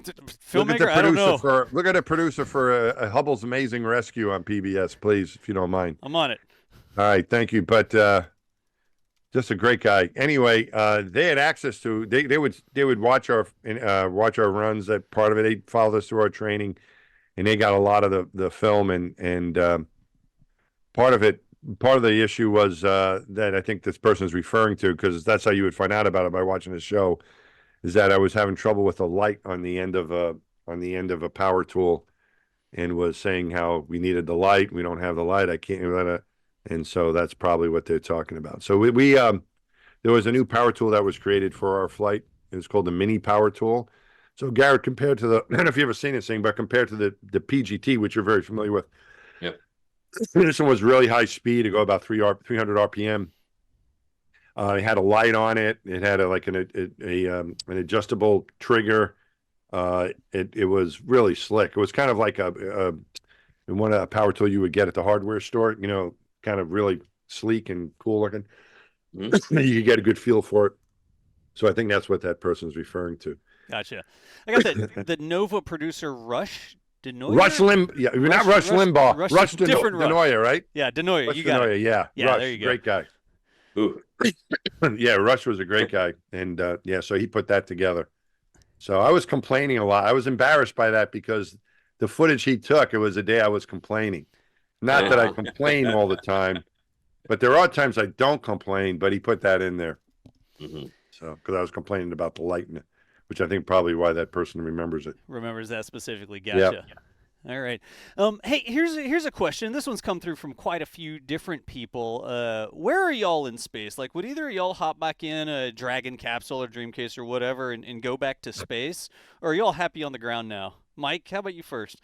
Filmmaker, I don't know. Look at the producer for a Hubble's Amazing Rescue on PBS, please, if you don't mind. I'm on it. All right, thank you. But just a great guy. Anyway, they had access to. They would watch our runs. That part of it, they followed us through our training, and they got a lot of the film and part of it. Part of the issue was that I think this person is referring to, because that's how you would find out about it by watching the show, is that I was having trouble with the light on the end of a power tool, and was saying how we needed the light. We don't have the light. I can't. And so that's probably what they're talking about. So we there was a new power tool that was created for our flight. It was called the mini power tool. So Garrett, compared to I don't know if you've ever seen this thing, but compared to the PGT, which you're very familiar with. Yep. This one was really high speed. It go about 300 RPM. It had a light on it. It had an adjustable trigger. It was really slick. It was kind of like a power tool you would get at the hardware store. Kind of really sleek and cool looking. You could get a good feel for it. So I think that's what that person's referring to. Gotcha. I got the Nova producer Rush Rush Denoyer. Limb, yeah, not Rush Limbaugh, Rush, different Rush. Denoyer, right? Yeah, Denoyer. Rush You got it. Denoyer, yeah. Yeah, there you Rush, go. great guy. Ooh. Yeah, Rush was a great guy, and yeah, so he put that together. So I was complaining a lot. I was embarrassed by that because the footage he took, it was a day I was complaining. Not that I complain all the time, but there are times I don't complain. But he put that in there. Mm-hmm. So because I was complaining about the light, which I think probably why that person remembers it. Remembers that specifically. Gotcha. Yep. All right. Hey, here's a question. This one's come through from quite a few different people. Where are y'all in space? Like, would either of y'all hop back in a Dragon capsule or Dreamcase or whatever and go back to space? Or are y'all happy on the ground now? Mike, how about you first?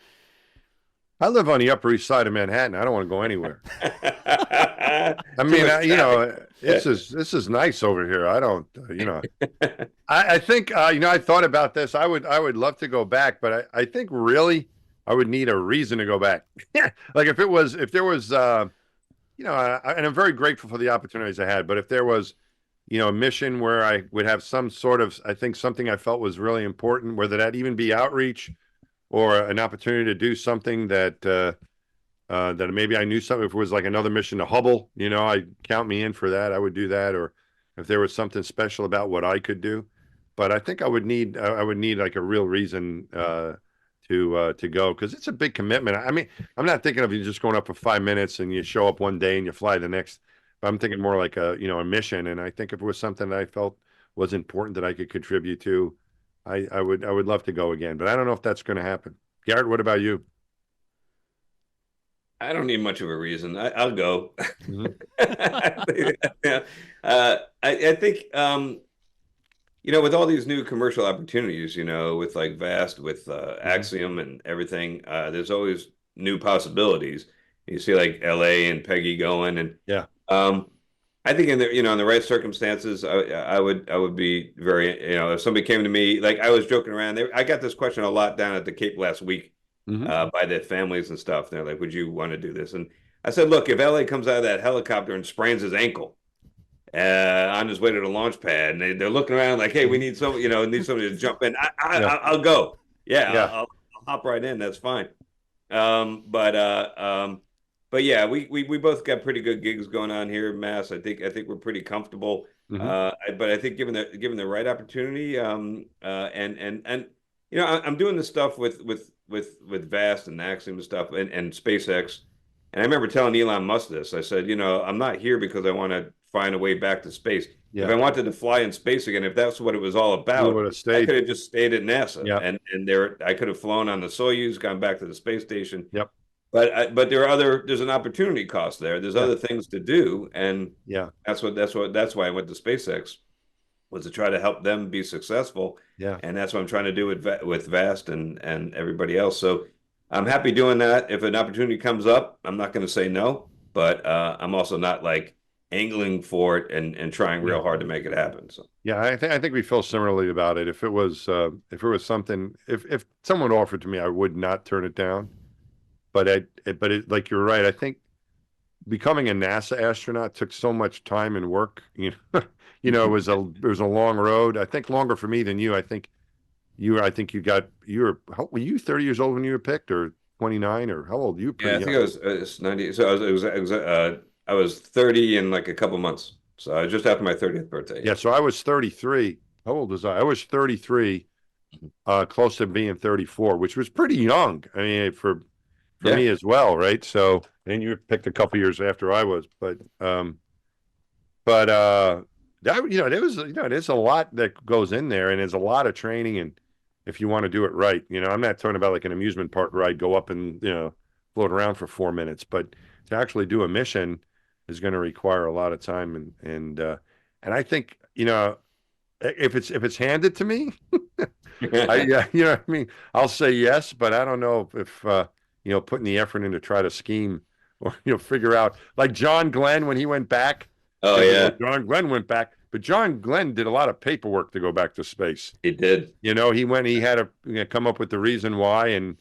I live on the Upper East Side of Manhattan. I don't want to go anywhere. I mean, you know, this is nice over here. I don't, you know, I think, you know, I thought about this. I would love to go back, but I think really I would need a reason to go back. Like if there was, you know, and I'm very grateful for the opportunities I had, but if there was, you know, a mission where I would have some sort of, I think something I felt was really important, whether that even be outreach or an opportunity to do something that that maybe I knew something. If it was like another mission to Hubble, you know, I'd count me in for that. I would do that. Or if there was something special about what I could do, but I think I would need like a real reason to go because it's a big commitment. I mean, I'm not thinking of you just going up for 5 minutes and you show up one day and you fly the next. But I'm thinking more like a a mission. And I think if it was something that I felt was important that I could contribute to, I would love to go again, but I don't know if that's going to happen. Garrett, what about you? I don't need much of a reason. I'll go. Mm-hmm. Yeah. I think you know, with all these new commercial opportunities, you know, with like Vast, with Axiom and everything, there's always new possibilities. You see like LA and Peggy going, and Yeah. I think in the in the right circumstances, I would be very if somebody came to me like I was joking around. I got this question a lot down at the Cape last week by the families and stuff. They're like, "Would you want to do this?" And I said, "Look, if LA comes out of that helicopter and sprains his ankle on his way to the launch pad, and they're looking around like, hey, we need need somebody to jump in. I'll go. Yeah, Yeah. I'll hop right in. That's fine. But yeah, we both got pretty good gigs going on here in Mass. I think we're pretty comfortable. But I think given the right opportunity, and I'm doing this stuff with Vast and Axiom and stuff and SpaceX. And I remember telling Elon Musk this. I said, I'm not here because I want to find a way back to space. Yeah. If I wanted to fly in space again, if that's what it was all about, I could have just stayed at NASA. Yeah. And there I could have flown on the Soyuz, gone back to the space station. Yep. But there's an opportunity cost there. There's other things to do, and that's why I went to SpaceX, was to try to help them be successful. Yeah. And that's what I'm trying to do with Vast and everybody else. So I'm happy doing that. If an opportunity comes up, I'm not going to say no, but I'm also not like angling for it and trying real hard to make it happen. So yeah, I think we feel similarly about it. If it was something, if someone offered to me, I would not turn it down. But like you're right. I think becoming a NASA astronaut took so much time and work. It was a long road. I think longer for me than you. I think you were 30 years old when you were picked, or 29, or how old? You were pretty think young. I was 90. So I was 30 in like a couple months. So just after my 30th birthday. Yeah. So I was 33. How old was I? I was 33, close to being 34, which was pretty young. I mean, for me as well, right? So, and you were picked a couple years after I was, but that there's a lot that goes in there, and there's a lot of training, and if you want to do it right, I'm not talking about like an amusement park ride, go up and float around for 4 minutes, but to actually do a mission is going to require a lot of time, and I think if it's handed to me, I mean, I'll say yes, but I don't know if putting the effort in to try to scheme or figure out, like John Glenn when he went back. Oh yeah, John Glenn went back, but John Glenn did a lot of paperwork to go back to space. He did. He had to come up with the reason why, and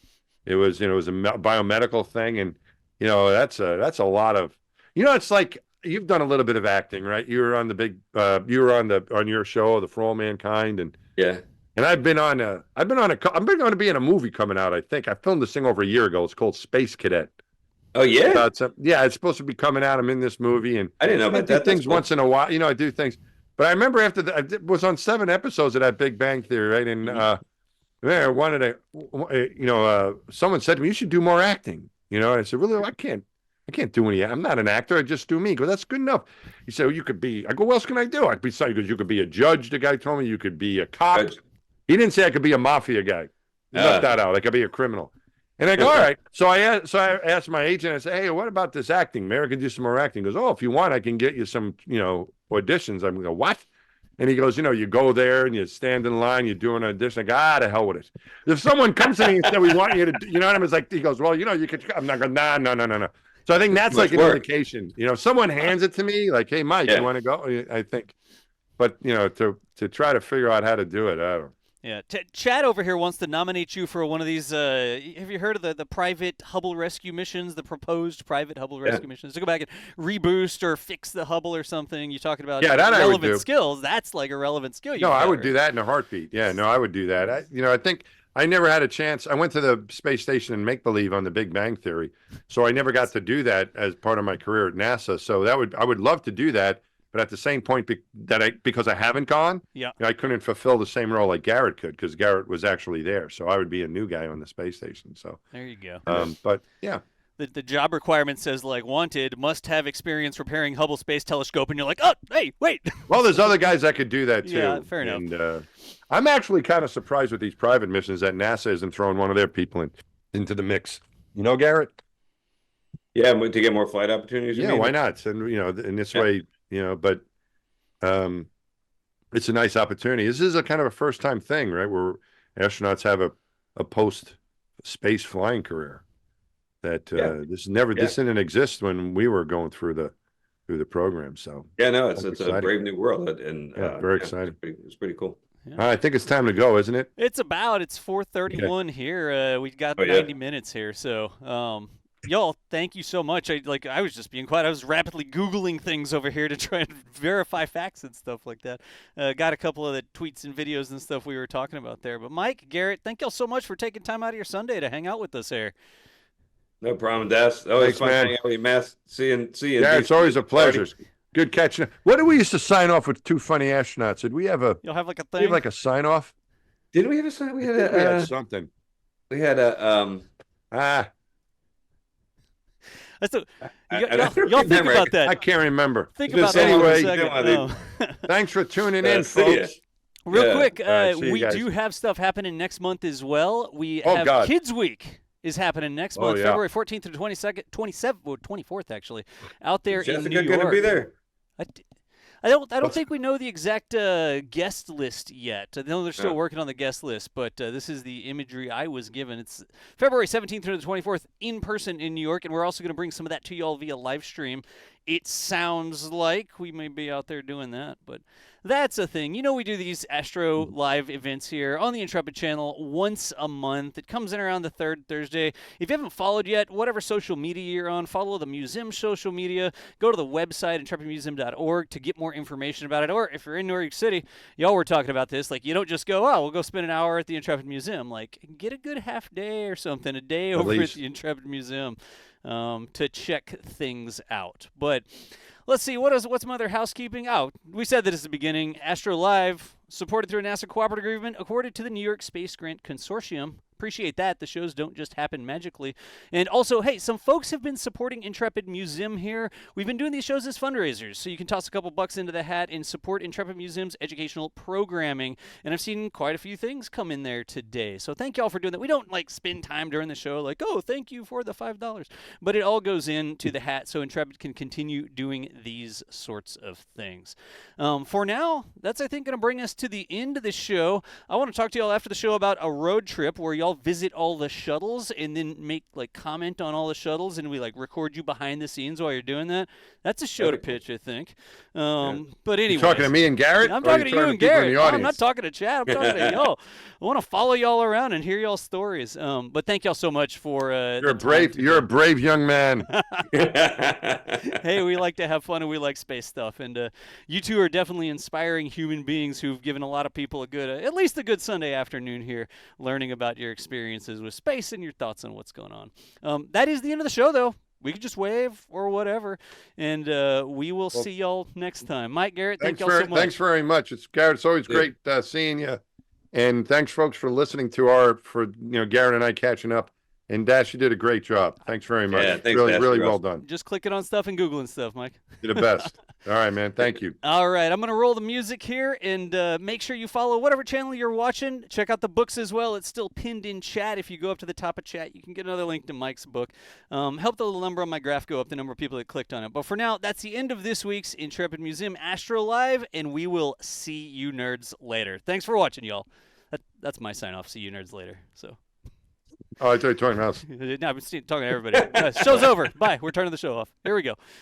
it was a biomedical thing, and that's a lot of, it's like you've done a little bit of acting, right? You were on you were on your show, The For All Mankind, and Yeah. and I'm going to be in a movie coming out. I think I filmed this thing over a year ago. It's called Space Cadet. Oh yeah. Yeah, it's supposed to be coming out. I'm in this movie, and I didn't know I about do that. That's things cool. once in a while. I do things. But I remember after I was on 7 episodes of that Big Bang Theory, right? And I wanted someone said to me, "You should do more acting." And I said, "Really? I can't do any. I'm not an actor. I just do me." He goes, "That's good enough." He said, "Well, you could be." I go, "What else can I do?" I could be something. He goes, "You could be a judge." The guy told me you could be a cop. Judge. He didn't say I could be a mafia guy. He left that out. I could be a criminal. And I go, all right. So I asked my agent, I said, "Hey, what about this acting? Maybe I can do some more acting." He goes, "Oh, if you want, I can get you some, auditions." I'm going, "What?" And he goes, "You go there and you stand in line, you do an audition." I go, to hell with it. If someone comes to me and said, "We want you to," you know what I mean? It's like, he goes, "Well, you could," I'm not going, nah, no. So I think that's like an indication. If someone hands it to me, like, "Hey, Mike, you want to go?" I think, but to try to figure out how to do it, I don't. Yeah, Chad over here wants to nominate you for one of these. Have you heard of the private Hubble rescue missions, the proposed private Hubble rescue missions? To go back and reboost or fix the Hubble or something. You're talking about that relevant skills. That's like a relevant skill. No, I would do that in a heartbeat. Yeah, no, I would do that. I think I never had a chance. I went to the space station in make-believe on the Big Bang Theory, so I never got to do that as part of my career at NASA. So I would love to do that. But at the same point, because I haven't gone, I couldn't fulfill the same role like Garrett could, because Garrett was actually there. So I would be a new guy on the space station. So there you go. But yeah, the job requirement says like wanted must have experience repairing Hubble Space Telescope, and you're like, oh, hey, wait. Well, there's other guys that could do that too. Yeah, fair enough. And I'm actually kind of surprised with these private missions that NASA isn't throwing one of their people into the mix. Garrett? Yeah, to get more flight opportunities. Yeah, why not? And in this way. But it's a nice opportunity. This is a kind of a first-time thing, right? Where astronauts have a post-space flying career. That this didn't exist when we were going through the program. So it's a brave new world, and very exciting. It's pretty cool. Yeah. I think it's time to go, isn't it? It's 4:31 here. We've got 90 minutes here, so. Y'all, thank you so much. I was just being quiet. I was rapidly Googling things over here to try and verify facts and stuff like that. Got a couple of the tweets and videos and stuff we were talking about there. But Mike, Garrett, thank y'all so much for taking time out of your Sunday to hang out with us here. No problem, Des. Always fun hanging out with you, Matt. See you. Yeah, it's always a pleasure. Good catching. What did we used to sign off with two funny astronauts? Did we have You'll have like a thing? We have like a sign off? Did we have a sign? We had something. We had y'all think about that. I can't remember. Think about that anyway. Thanks for tuning in, folks. Real quick, we do have stuff happening next month as well. We have Kids Week is happening next month, February 14th through the 24th actually, out there in New York. Gonna be there. I don't think we know the exact guest list yet. I know they're still working on the guest list, but this is the imagery I was given. It's February 17th through the 24th in person in New York, and we're also going to bring some of that to y'all via live stream. It sounds like we may be out there doing that, but that's a thing. We do these Astro Live events here on the Intrepid channel once a month. It comes in around the third Thursday. If you haven't followed yet, whatever social media you're on, follow the museum social media. Go to the website, intrepidmuseum.org, to get more information about it. Or if you're in New York City, y'all were talking about this, like you don't just go, we'll go spend an hour at the Intrepid Museum. Like, get a good half day or something, a day over at the Intrepid Museum to check things out. But let's see, what's some other housekeeping? We said that at the beginning. Astro Live, supported through a NASA cooperative agreement, accorded to the New York Space Grant Consortium. Appreciate that. The shows don't just happen magically. And also, hey, some folks have been supporting Intrepid Museum here. We've been doing these shows as fundraisers, so you can toss a couple bucks into the hat and support Intrepid Museum's educational programming. And I've seen quite a few things come in there today. So thank y'all for doing that. We don't spend time during the show like, thank you for the $5. But it all goes into the hat so Intrepid can continue doing these sorts of things. For now, that's, I think, going to bring us to the end of the show. I want to talk to y'all after the show about a road trip where y'all y'all visit all the shuttles and then make like comment on all the shuttles, and we like record you behind the snes while you're doing that. That's a show to pitch, I think. But anyway, you talking to me and Garrett? I'm or are talking to you and people in Garrett. the No, I'm audience? not talking to Chad. I'm talking to y'all. I want to follow y'all around and hear y'all's stories. But thank y'all so much for. You're a brave young man. Hey, we like to have fun and we like space stuff, and you two are definitely inspiring human beings who've given a lot of people a good, at least a good Sunday afternoon here, learning about your experiences with space and your thoughts on what's going on. That is the end of the show, though. We could just wave or whatever, and we will see y'all next time. Mike, Garrett, thank y'all so much. Thanks very much. Garrett, it's always great seeing you, and thanks, folks, for listening to Garrett and I catching up. And Dash, you did a great job. Thanks very much. Yeah, thanks, really, Dash. really well done. Just clicking on stuff and Googling stuff, Mike. You're the best. All right, man. Thank you. All right. I'm going to roll the music here, and make sure you follow whatever channel you're watching. Check out the books as well. It's still pinned in chat. If you go up to the top of chat, you can get another link to Mike's book. Help the little number on my graph go up, the number of people that clicked on it. But for now, that's the end of this week's Intrepid Museum Astro Live, and we will see you nerds later. Thanks for watching, y'all. That's my sign-off. See you nerds later. So. Oh, I thought you were talking about us. No, I'm talking to everybody. Show's over. Bye. We're turning the show off. Here we go.